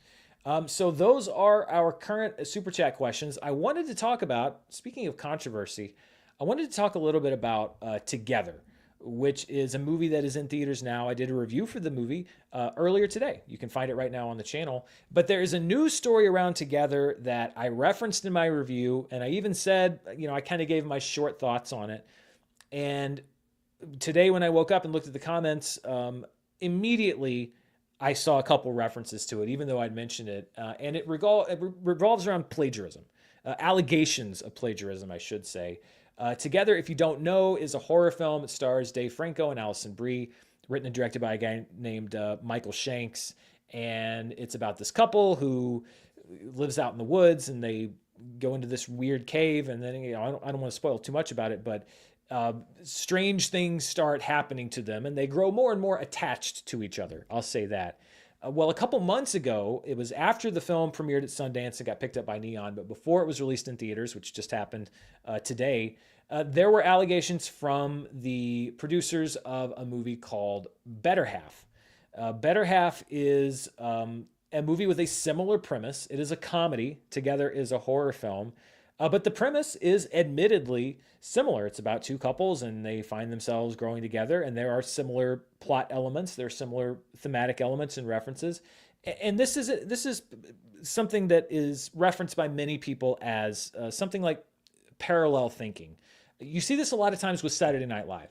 So those are our current Super Chat questions. I wanted to talk about, speaking of controversy, I wanted to talk a little bit about Together. which is a movie that is in theaters now. I did a review for the movie earlier today. You can find it right now on the channel. But there is a news story around Together that I referenced in my review, and I even said, I kind of gave my short thoughts on it. And today, when I woke up and looked at the comments, immediately I saw a couple references to it, even though I'd mentioned it. And it revolves around plagiarism, allegations of plagiarism, I should say. Together, if you don't know, is a horror film. It stars Dave Franco and Alison Brie, written and directed by a guy named Michael Shanks. And it's about this couple who lives out in the woods, and they go into this weird cave. And then, I don't want to spoil too much about it, but strange things start happening to them, and they grow more and more attached to each other. I'll say that. Well, a couple months ago, it was after the film premiered at Sundance and got picked up by Neon, but before it was released in theaters, which just happened today, there were allegations from the producers of a movie called Better Half. Better Half is a movie with a similar premise. It is a comedy. Together is a horror film. But the premise is admittedly similar. It's about two couples, and they find themselves growing together, and there are similar plot elements. There are similar thematic elements and references. And this is something that is referenced by many people as something like parallel thinking. You see this a lot of times with Saturday Night Live.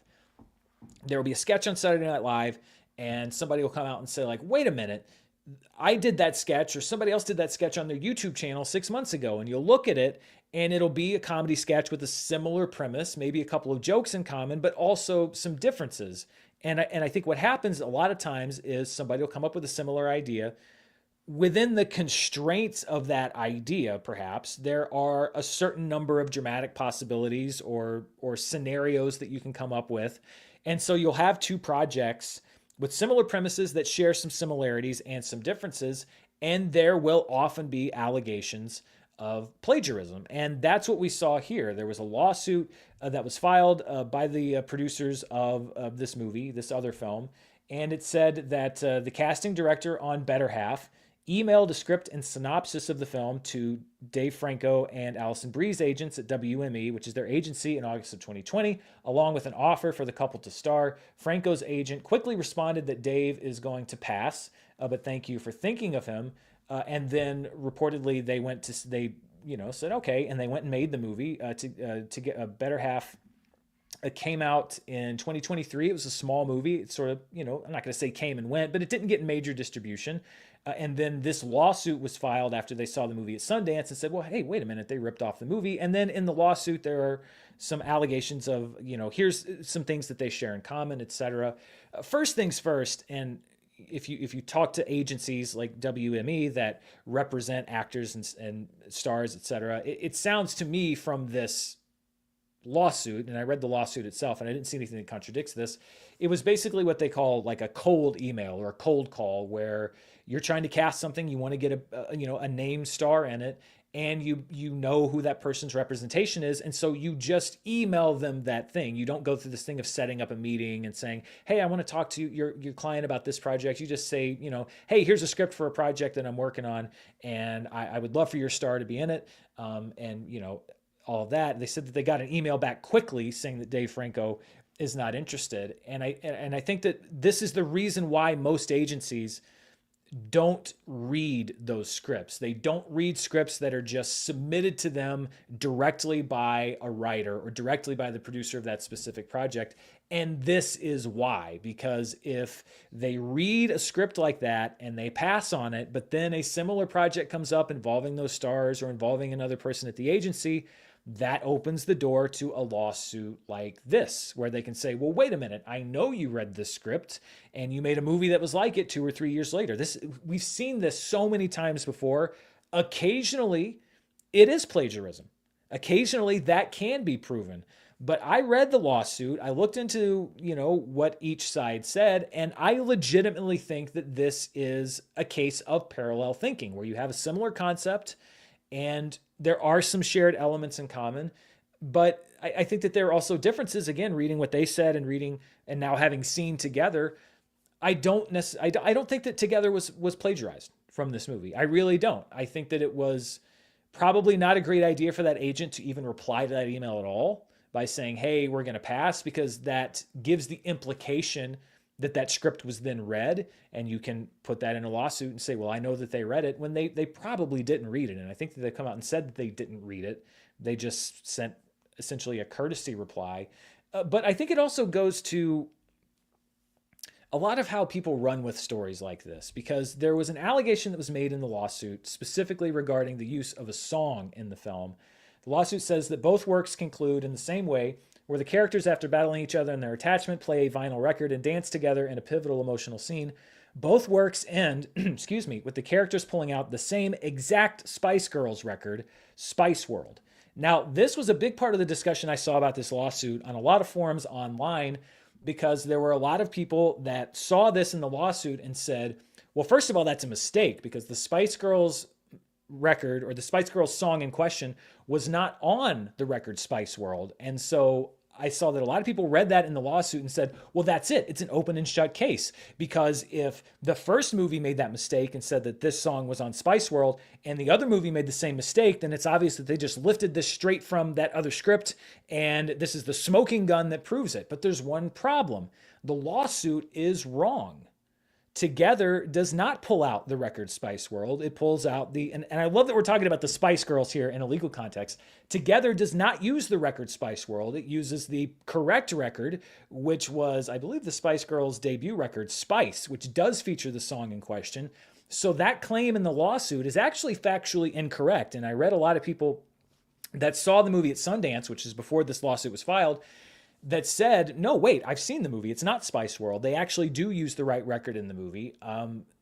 There will be a sketch on Saturday Night Live, and somebody will come out and say, like, wait a minute, I did that sketch, or somebody else did that sketch on their YouTube channel 6 months ago. And you'll look at it, and it'll be a comedy sketch with a similar premise, maybe a couple of jokes in common, but also some differences. And I think what happens a lot of times is somebody will come up with a similar idea. Within the constraints of that idea, perhaps, there are a certain number of dramatic possibilities or scenarios that you can come up with. And so you'll have two projects with similar premises that share some similarities and some differences, and there will often be allegations of plagiarism. And that's what we saw here. There was a lawsuit that was filed by the producers of this movie, this other film, and it said that the casting director on Better Half emailed a script and synopsis of the film to Dave Franco and Alison Brie's agents at WME, which is their agency, in August of 2020, along with an offer for the couple to star. Franco's agent quickly responded that Dave is going to pass, but thank you for thinking of him. And then reportedly they said okay, and they went and made the movie to get a Better Half. It came out in 2023. It was a small movie. It sort of, I'm not going to say came and went, but it didn't get major distribution. And then this lawsuit was filed after they saw the movie at Sundance and said, well, hey, wait a minute, they ripped off the movie. And then in the lawsuit, there are some allegations of, here's some things that they share in common, etc. First things first, and if you talk to agencies like WME that represent actors and stars, etc., it sounds to me from this lawsuit, and I read the lawsuit itself, and I didn't see anything that contradicts this. It was basically what they call like a cold email or a cold call, where you're trying to cast something, you want to get a named star in it, and you know who that person's representation is, and so you just email them that thing. You don't go through this thing of setting up a meeting and saying, hey, I want to talk to your client about this project. You just say, hey, here's a script for a project that I'm working on, and I would love for your star to be in it, and all of that. They said that they got an email back quickly saying that Dave Franco is not interested, and I think that this is the reason why most agencies don't read those scripts. They don't read scripts that are just submitted to them directly by a writer or directly by the producer of that specific project. And this is why, because if they read a script like that and they pass on it, but then a similar project comes up involving those stars or involving another person at the agency, that opens the door to a lawsuit like this, where they can say, well, wait a minute, I know you read this script and you made a movie that was like it 2 or 3 years later. We've seen this so many times before. Occasionally, it is plagiarism. Occasionally, that can be proven. But I read the lawsuit. I looked into, what each side said, and I legitimately think that this is a case of parallel thinking, where you have a similar concept and there are some shared elements in common, but I think that there are also differences. Again, reading what they said and reading and now having seen Together, I don't think that Together was plagiarized from this movie. I really don't. I think that it was probably not a great idea for that agent to even reply to that email at all, by saying, hey, we're going to pass, because that gives the implication that that script was then read, and you can put that in a lawsuit and say, well, I know that they read it, when they probably didn't read it. And I think that they've come out and said that they didn't read it. They just sent essentially a courtesy reply. But I think it also goes to a lot of how people run with stories like this, because there was an allegation that was made in the lawsuit specifically regarding the use of a song in the film. The lawsuit says that both works conclude in the same way, where the characters, after battling each other in their attachment, play a vinyl record and dance together in a pivotal emotional scene. Both works end, excuse me, with the characters pulling out the same exact Spice Girls record, Spice World. Now, this was a big part of the discussion I saw about this lawsuit on a lot of forums online, because there were a lot of people that saw this in the lawsuit and said, well, first of all, that's a mistake, because the Spice Girls record, or the Spice Girls song in question, was not on the record Spice World. And so I saw that a lot of people read that in the lawsuit and said, well, that's it. It's an open and shut case. Because if the first movie made that mistake and said that this song was on Spice World, and the other movie made the same mistake, then it's obvious that they just lifted this straight from that other script, and this is the smoking gun that proves it. But there's one problem. The lawsuit is wrong. Together does not pull out the record Spice World. It pulls out and I love that we're talking about the Spice Girls here in a legal context. Together does not use the record Spice World. It uses the correct record, which was, I believe, the Spice Girls' debut record, Spice, which does feature the song in question. So that claim in the lawsuit is actually factually incorrect. And I read a lot of people that saw the movie at Sundance, which is before this lawsuit was filed, that said, no, wait, I've seen the movie. It's not Spice World. They actually do use the right record in the movie.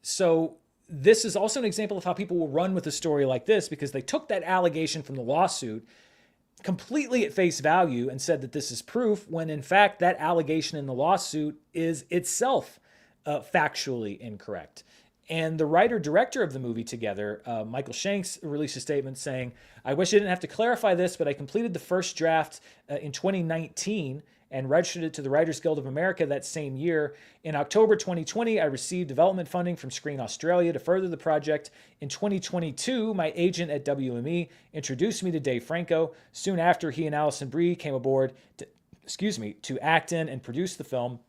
So this is also an example of how people will run with a story like this, because they took that allegation from the lawsuit completely at face value and said that this is proof, when in fact that allegation in the lawsuit is itself factually incorrect. And the writer-director of the movie Together, Michael Shanks, released a statement saying, I wish I didn't have to clarify this, but I completed the first draft in 2019 and registered it to the Writers Guild of America that same year. In October 2020, I received development funding from Screen Australia to further the project. In 2022, my agent at WME introduced me to Dave Franco. Soon after, he and Alison Brie came aboard to act in and produce the film.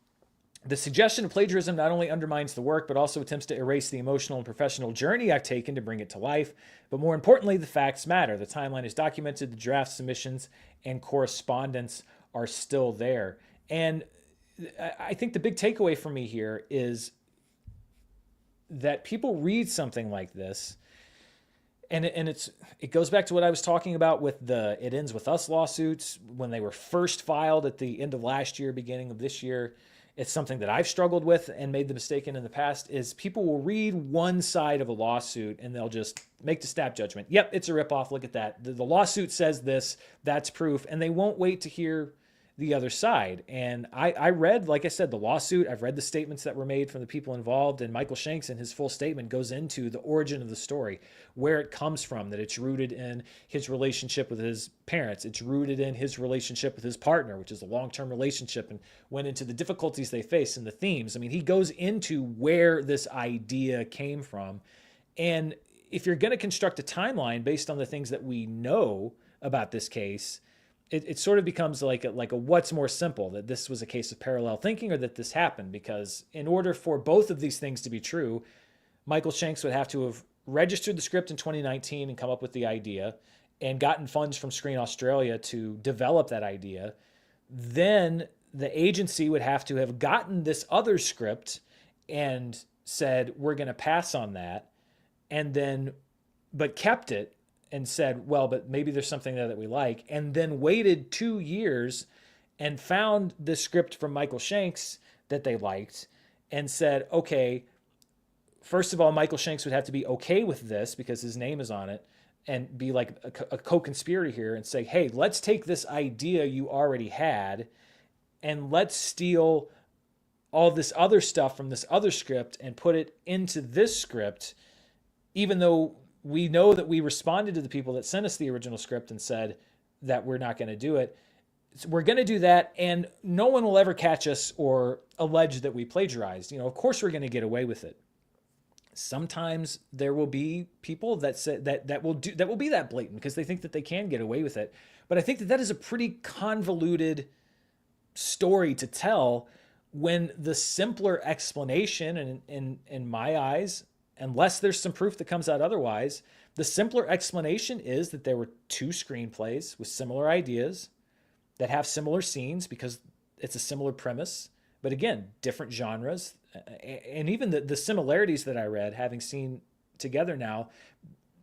The suggestion of plagiarism not only undermines the work, but also attempts to erase the emotional and professional journey I've taken to bring it to life. But more importantly, the facts matter. The timeline is documented, the draft submissions and correspondence are still there. And I think the big takeaway for me here is that people read something like this, and it goes back to what I was talking about with the It Ends With Us lawsuits when they were first filed at the end of last year, beginning of this year. It's something that I've struggled with and made the mistake in the past, is people will read one side of a lawsuit and they'll just make the snap judgment. Yep, it's a ripoff. Look at that. The lawsuit says this, that's proof. And they won't wait to hear the other side. And I read, like I said, the lawsuit. I've read the statements that were made from the people involved, and Michael Shanks in his full statement goes into the origin of the story, where it comes from, that it's rooted in his relationship with his parents. It's rooted in his relationship with his partner, which is a long-term relationship, and went into the difficulties they face and the themes. I mean, he goes into where this idea came from. And if you're going to construct a timeline based on the things that we know about this case, it sort of becomes like a what's more simple, that this was a case of parallel thinking or that this happened. Because in order for both of these things to be true, Michael Shanks would have to have registered the script in 2019 and come up with the idea and gotten funds from Screen Australia to develop that idea. Then the agency would have to have gotten this other script and said, we're going to pass on that, and then, but kept it and said, well, but maybe there's something there that we like, and then waited 2 years and found the script from Michael Shanks that they liked and said, okay, first of all, Michael Shanks would have to be okay with this because his name is on it, and be like a co-conspirator here and say, hey, let's take this idea you already had and let's steal all this other stuff from this other script and put it into this script, even though we know that we responded to the people that sent us the original script and said that we're not going to do it. So we're going to do that, and no one will ever catch us or allege that we plagiarized. Of course we're going to get away with it. Sometimes there will be people that say that will be that blatant because they think that they can get away with it. But I think that that is a pretty convoluted story to tell when the simpler explanation, and in my eyes, unless there's some proof that comes out otherwise, the simpler explanation is that there were two screenplays with similar ideas that have similar scenes because it's a similar premise, but again, different genres. And even the similarities that I read, having seen together now,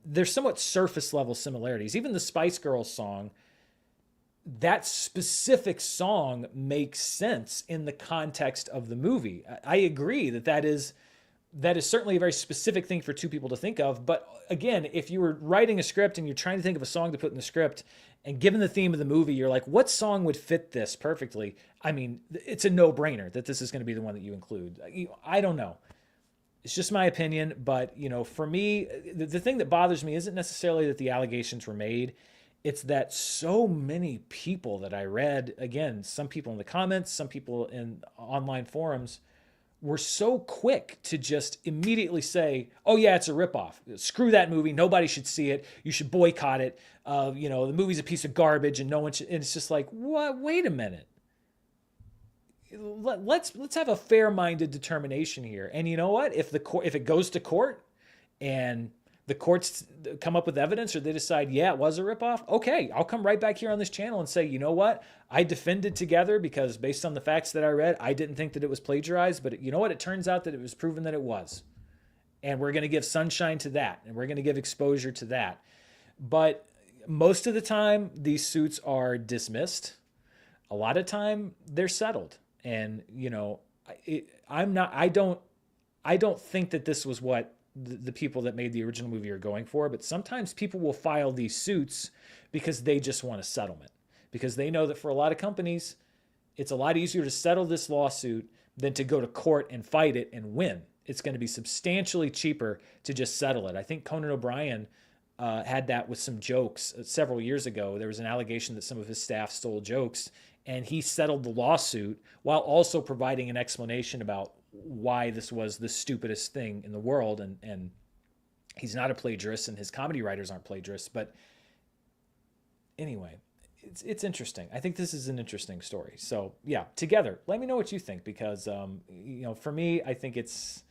they're somewhat surface level similarities. Even the Spice Girls song, that specific song makes sense in the context of the movie. I agree that that is certainly a very specific thing for two people to think of. But again, if you were writing a script and you're trying to think of a song to put in the script, and given the theme of the movie, you're like, what song would fit this perfectly? I mean, it's a no-brainer that this is going to be the one that you include. I don't know. It's just my opinion, but for me, the thing that bothers me isn't necessarily that the allegations were made. It's that so many people that I read, again, some people in the comments, some people in online forums, were so quick to just immediately say, "Oh yeah, it's a ripoff. Screw that movie. Nobody should see it. You should boycott it. The movie's a piece of garbage, and no one should." And it's just like, what? Wait a minute. Let's have a fair-minded determination here. And you know what? If it goes to court, and the courts come up with evidence, or they decide, yeah, it was a ripoff, okay, I'll come right back here on this channel and say, you know what? I defended Together because based on the facts that I read, I didn't think that it was plagiarized, but you know what? It turns out that it was proven that it was. And we're going to give sunshine to that, and we're going to give exposure to that. But most of the time, these suits are dismissed. A lot of time, they're settled. And, I don't think that this was what the people that made the original movie are going for, but sometimes people will file these suits because they just want a settlement, because they know that for a lot of companies, it's a lot easier to settle this lawsuit than to go to court and fight it and win. It's going to be substantially cheaper to just settle it. I think Conan O'Brien had that with some jokes several years ago. There was an allegation that some of his staff stole jokes, and he settled the lawsuit while also providing an explanation about why this was the stupidest thing in the world. And he's not a plagiarist, and his comedy writers aren't plagiarists. But anyway, it's interesting. I think this is an interesting story. So yeah, Together. Let me know what you think, because for me, I think it's,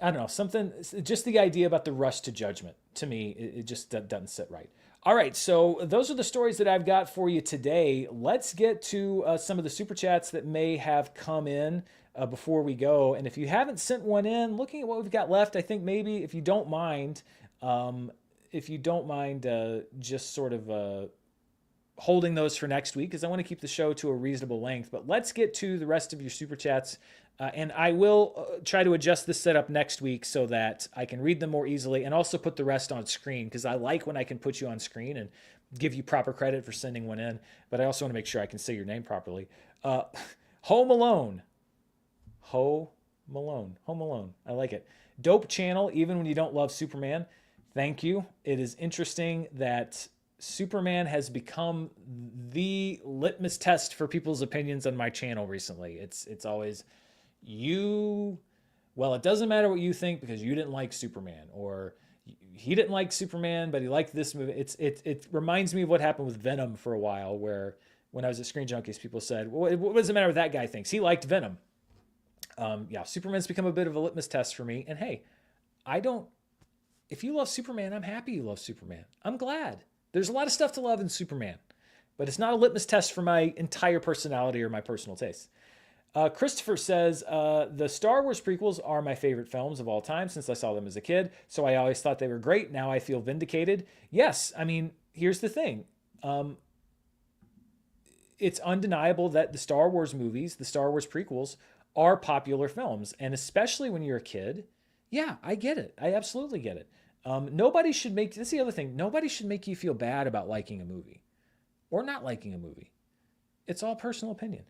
I don't know, something, just the idea about the rush to judgment, to me, it just doesn't sit right. All right, so those are the stories that I've got for you today. Let's get to some of the super chats that may have come in before we go. And if you haven't sent one in, looking at what we've got left, I think maybe if you don't mind, just sort of holding those for next week, because I want to keep the show to a reasonable length. But let's get to the rest of your super chats. And I will try to adjust this setup next week so that I can read them more easily, and also put the rest on screen, because I like when I can put you on screen and give you proper credit for sending one in. But I also want to make sure I can say your name properly. Home Alone. Home Alone. I like it. Dope channel, even when you don't love Superman. Thank you. It is interesting that Superman has become the litmus test for people's opinions on my channel recently. It's always, it doesn't matter what you think because you didn't like Superman, or he didn't like Superman, but he liked this movie. It reminds me of what happened with Venom for a while, where when I was at Screen Junkies, people said, well, what does it matter what that guy thinks? He liked Venom. Superman's become a bit of a litmus test for me. And hey, if you love Superman, I'm happy you love Superman. I'm glad. There's a lot of stuff to love in Superman, but it's not a litmus test for my entire personality or my personal taste. Christopher says, the Star Wars prequels are my favorite films of all time since I saw them as a kid, so I always thought they were great. Now I feel vindicated. Yes, I mean, here's the thing. It's undeniable that the Star Wars movies, the Star Wars prequels, are popular films, and especially when you're a kid. Yeah, I get it. I absolutely get it. Nobody should make, that's the other thing, nobody should make you feel bad about liking a movie or not liking a movie. It's all personal opinion.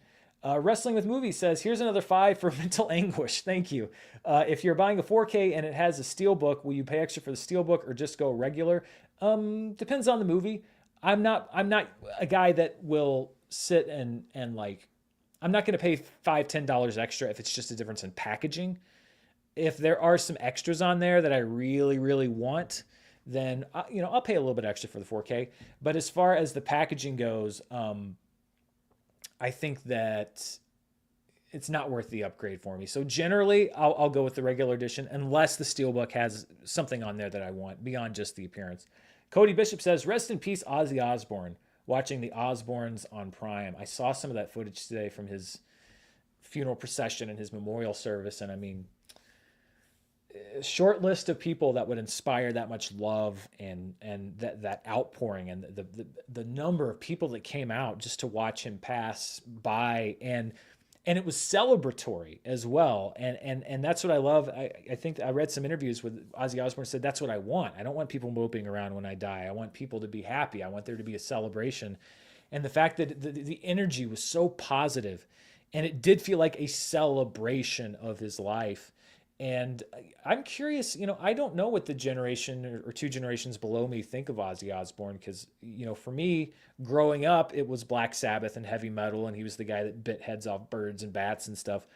Wrestling with Movies says, here's another 5 for mental anguish. Thank you. If you're buying a 4K and it has a steelbook, will you pay extra for the steelbook or just go regular? Depends on the movie. I'm not a guy that will sit and like, I'm not going to pay $5, $10 extra if it's just a difference in packaging. if there are some extras on there that I really, really want, then I'll pay a little bit extra for the 4K. But as far as the packaging goes, I think that it's not worth the upgrade for me. So generally, I'll go with the regular edition unless the Steelbook has something on there that I want beyond just the appearance. Cody Bishop says, "Rest in peace, Ozzy Osbourne." Watching the Osbournes on Prime. I saw some of that footage today from his funeral procession and his memorial service, and I mean, a short list of people that would inspire that much love and that outpouring and the number of people that came out just to watch him pass by, and it was celebratory as well, and that's what I love. I think I read some interviews with Ozzy Osbourne said that's what I want. I don't want people moping around when I die. I want people to be happy. I want there to be a celebration, and the fact that the energy was so positive, and it did feel like a celebration of his life. And I'm curious, I don't know what the generation or two generations below me think of Ozzy Osbourne because, for me, growing up, it was Black Sabbath and heavy metal, and he was the guy that bit heads off birds and bats and stuff.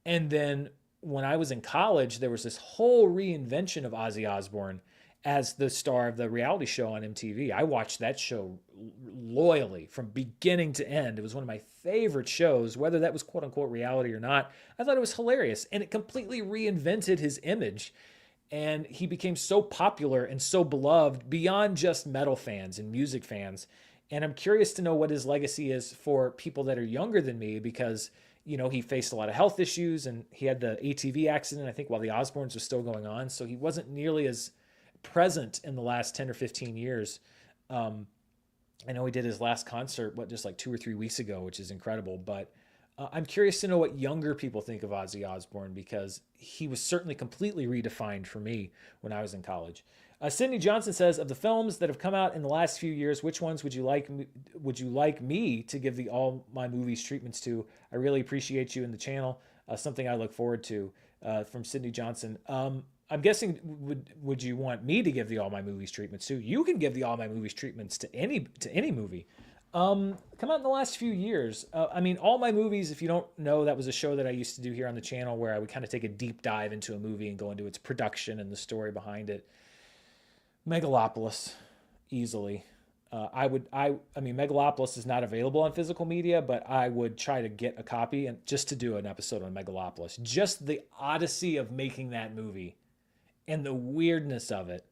And then when I was in college, there was this whole reinvention of Ozzy Osbourne as the star of the reality show on MTV. I watched that show loyally from beginning to end. It was one of my favorite shows, whether that was quote unquote reality or not. I thought it was hilarious, and it completely reinvented his image. And he became so popular and so beloved beyond just metal fans and music fans. And I'm curious to know what his legacy is for people that are younger than me because, he faced a lot of health issues and he had the ATV accident, I think, while the Osbournes was still going on. So he wasn't nearly as present in the last 10 or 15 years. I know he did his last concert, just like 2 or 3 weeks ago, which is incredible. But I'm curious to know what younger people think of Ozzy Osbourne because he was certainly completely redefined for me when I was in college. Sydney Johnson says, of the films that have come out in the last few years, which ones would you like me to give the all my movies treatments to? I really appreciate you in the channel. Something I look forward to from Sydney Johnson. I'm guessing would you want me to give the all my movies treatments to? You can give the all my movies treatments to any movie. Come out in the last few years. All my movies, if you don't know, that was a show that I used to do here on the channel where I would kind of take a deep dive into a movie and go into its production and the story behind it. Megalopolis, easily. Megalopolis is not available on physical media, but I would try to get a copy and just to do an episode on Megalopolis. Just the odyssey of making that movie and the weirdness of it.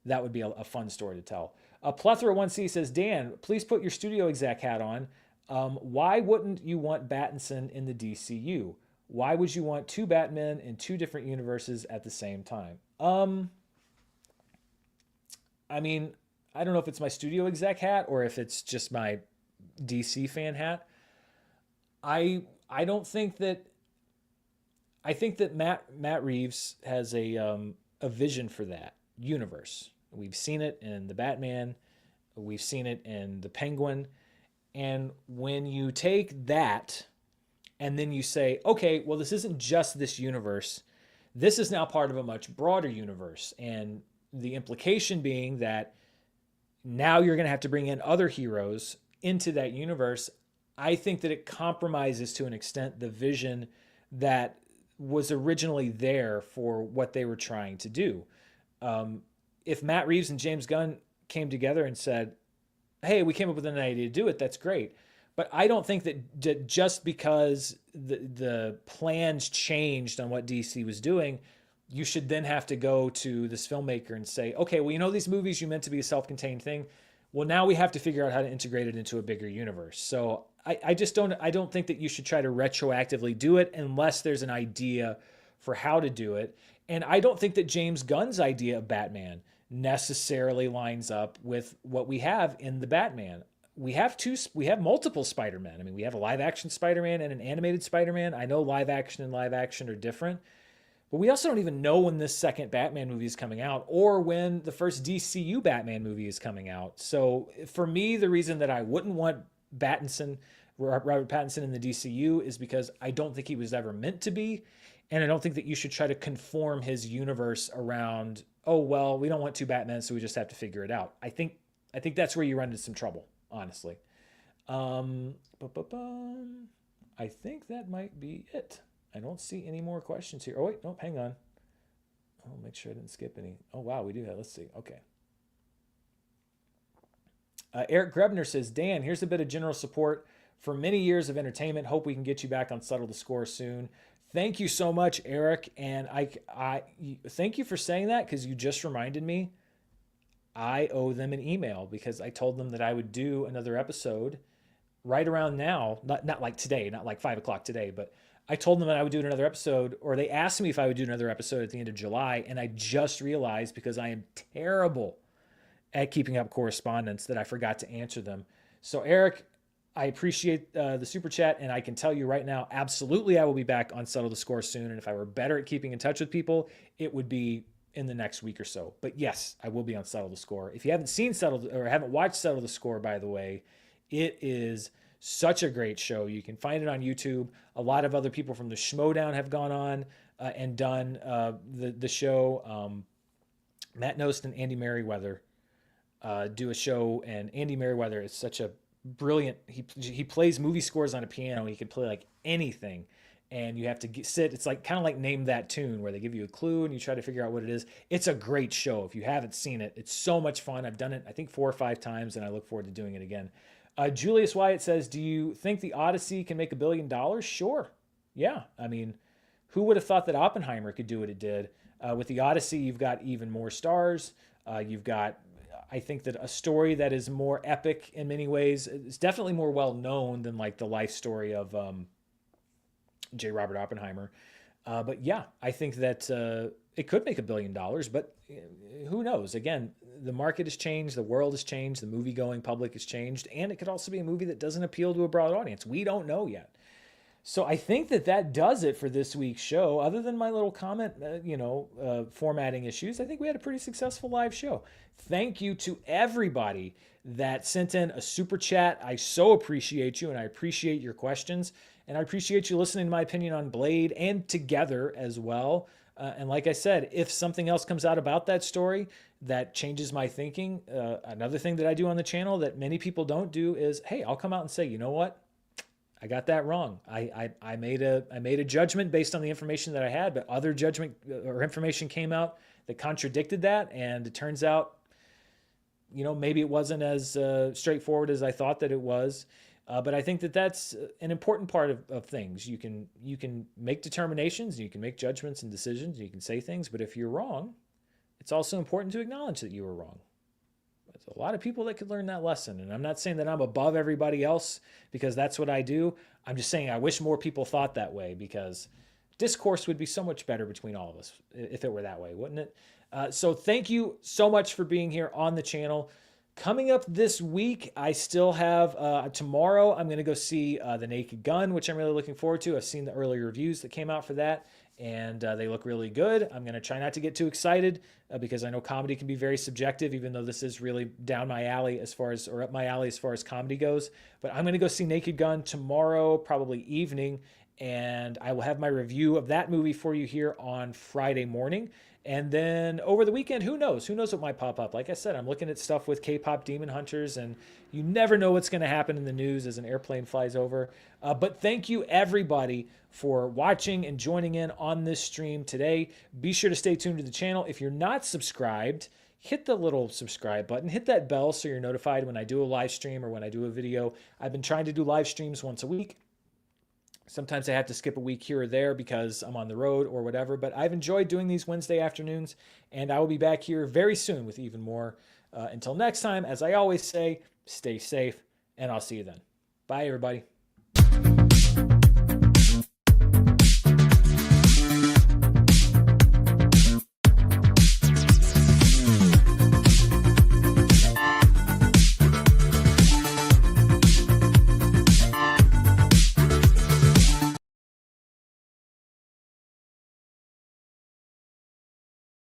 That would be a fun story to tell. Plethora 1C says, Dan, please put your studio exec hat on. Why wouldn't you want Battinson in the DCU? Why would you want two Batmen in two different universes at the same time? I don't know if it's my studio exec hat or if it's just my DC fan hat. I don't think that. I think that Matt Reeves has a vision for that universe. We've seen it in the Batman. We've seen it in the Penguin. And when you take that and then you say, okay, well, this isn't just this universe. This is now part of a much broader universe. And the implication being that now you're going to have to bring in other heroes into that universe. I think that it compromises to an extent the vision that was originally there for what they were trying to do. If Matt Reeves and James Gunn came together and said, hey, we came up with an idea to do it, that's great. But I don't think that just because the plans changed on what DC was doing, you should then have to go to this filmmaker and say, okay, well, these movies you meant to be a self-contained thing. Well, now we have to figure out how to integrate it into a bigger universe. So I don't think that you should try to retroactively do it unless there's an idea for how to do it. And I don't think that James Gunn's idea of Batman necessarily lines up with what we have in the Batman. We have multiple Spider-Men. We have a live action Spider-Man and an animated Spider-Man. I know live action and live action are different. But we also don't even know when this second Batman movie is coming out or when the first DCU Batman movie is coming out. So for me, the reason that I wouldn't want Robert Pattinson in the DCU is because I don't think he was ever meant to be. And I don't think that you should try to conform his universe around, oh, well, we don't want two Batmen, so we just have to figure it out. I think that's where you run into some trouble, honestly. I think that might be it. I don't see any more questions here. Oh, wait, no, hang on. I'll make sure I didn't skip any. Oh, wow, we do have. Let's see. Okay. Eric Grebner says, Dan, here's a bit of general support for many years of entertainment. Hope we can get you back on Settle the Score soon. Thank you so much, Eric. And I thank you for saying that, because you just reminded me I owe them an email, because I told them that I would do another episode right around now, not like today, not like 5 o'clock today, but I told them that I would do another episode, or they asked me if I would do another episode at the end of July. And I just realized, because I am terrible at keeping up correspondence, that I forgot to answer them. So, Eric, I appreciate the super chat, and I can tell you right now, absolutely, I will be back on Settle the Score soon. And if I were better at keeping in touch with people, it would be in the next week or so. But yes, I will be on Settle the Score. If you haven't seen Settle, or haven't watched Settle the Score, by the way, it is such a great show. You can find it on YouTube. A lot of other people from the Schmodown have gone on and done the show. Matt Nost and Andy Merriweather do a show, and Andy Merriweather is such a brilliant. He plays movie scores on a piano. He can play like anything, and you have to sit. It's like kind of like Name That Tune, where they give you a clue and you try to figure out what it is. It's a great show. If you haven't seen it, it's so much fun. I've done it, I think, 4 or 5 times, and I look forward to doing it again. Julius Wyatt says, "Do you think the Odyssey can make $1 billion?" Sure. Yeah. I mean, who would have thought that Oppenheimer could do what it did? With the Odyssey, you've got even more stars. You've got, I think, that a story that is more epic in many ways. It's definitely more well known than like the life story of J. Robert Oppenheimer. But yeah, I think that it could make $1 billion, but who knows? Again, the market has changed, the world has changed, the movie-going public has changed, and it could also be a movie that doesn't appeal to a broad audience. We don't know yet. So I think that that does it for this week's show. Other than my little comment, formatting issues, I think we had a pretty successful live show. Thank you to everybody that sent in a super chat. I so appreciate you, and I appreciate your questions, and I appreciate you listening to my opinion on Blade and Together as well. And like I said, if something else comes out about that story that changes my thinking, another thing that I do on the channel that many people don't do is, hey, I'll come out and say, you know what? I got that wrong. I made a judgment based on the information that I had, but other judgment or information came out that contradicted that, and it turns out, maybe it wasn't as straightforward as I thought that it was. But I think that that's an important part of things. You can make determinations, you can make judgments and decisions, you can say things, but if you're wrong, it's also important to acknowledge that you were wrong. There's a lot of people that could learn that lesson. And I'm not saying that I'm above everybody else, because that's what I do. I'm just saying I wish more people thought that way, because discourse would be so much better between all of us if it were that way, wouldn't it? So thank you so much for being here on the channel. Coming up this week, I still have, tomorrow, I'm going to go see The Naked Gun, which I'm really looking forward to. I've seen the early reviews that came out for that, and they look really good. I'm going to try not to get too excited because I know comedy can be very subjective, even though this is really down my alley or up my alley as far as comedy goes. But I'm going to go see Naked Gun tomorrow, probably evening, and I will have my review of that movie for you here on Friday morning. And then over the weekend, who knows? Who knows what might pop up? Like I said, I'm looking at stuff with K-pop Demon Hunters, and you never know what's going to happen in the news as an airplane flies over. But thank you, everybody, for watching and joining in on this stream today. Be sure to stay tuned to the channel. If you're not subscribed, hit the little subscribe button. Hit that bell so you're notified when I do a live stream or when I do a video. I've been trying to do live streams once a week. Sometimes I have to skip a week here or there because I'm on the road or whatever, but I've enjoyed doing these Wednesday afternoons, and I will be back here very soon with even more. Until next time, as I always say, stay safe, and I'll see you then. Bye, everybody.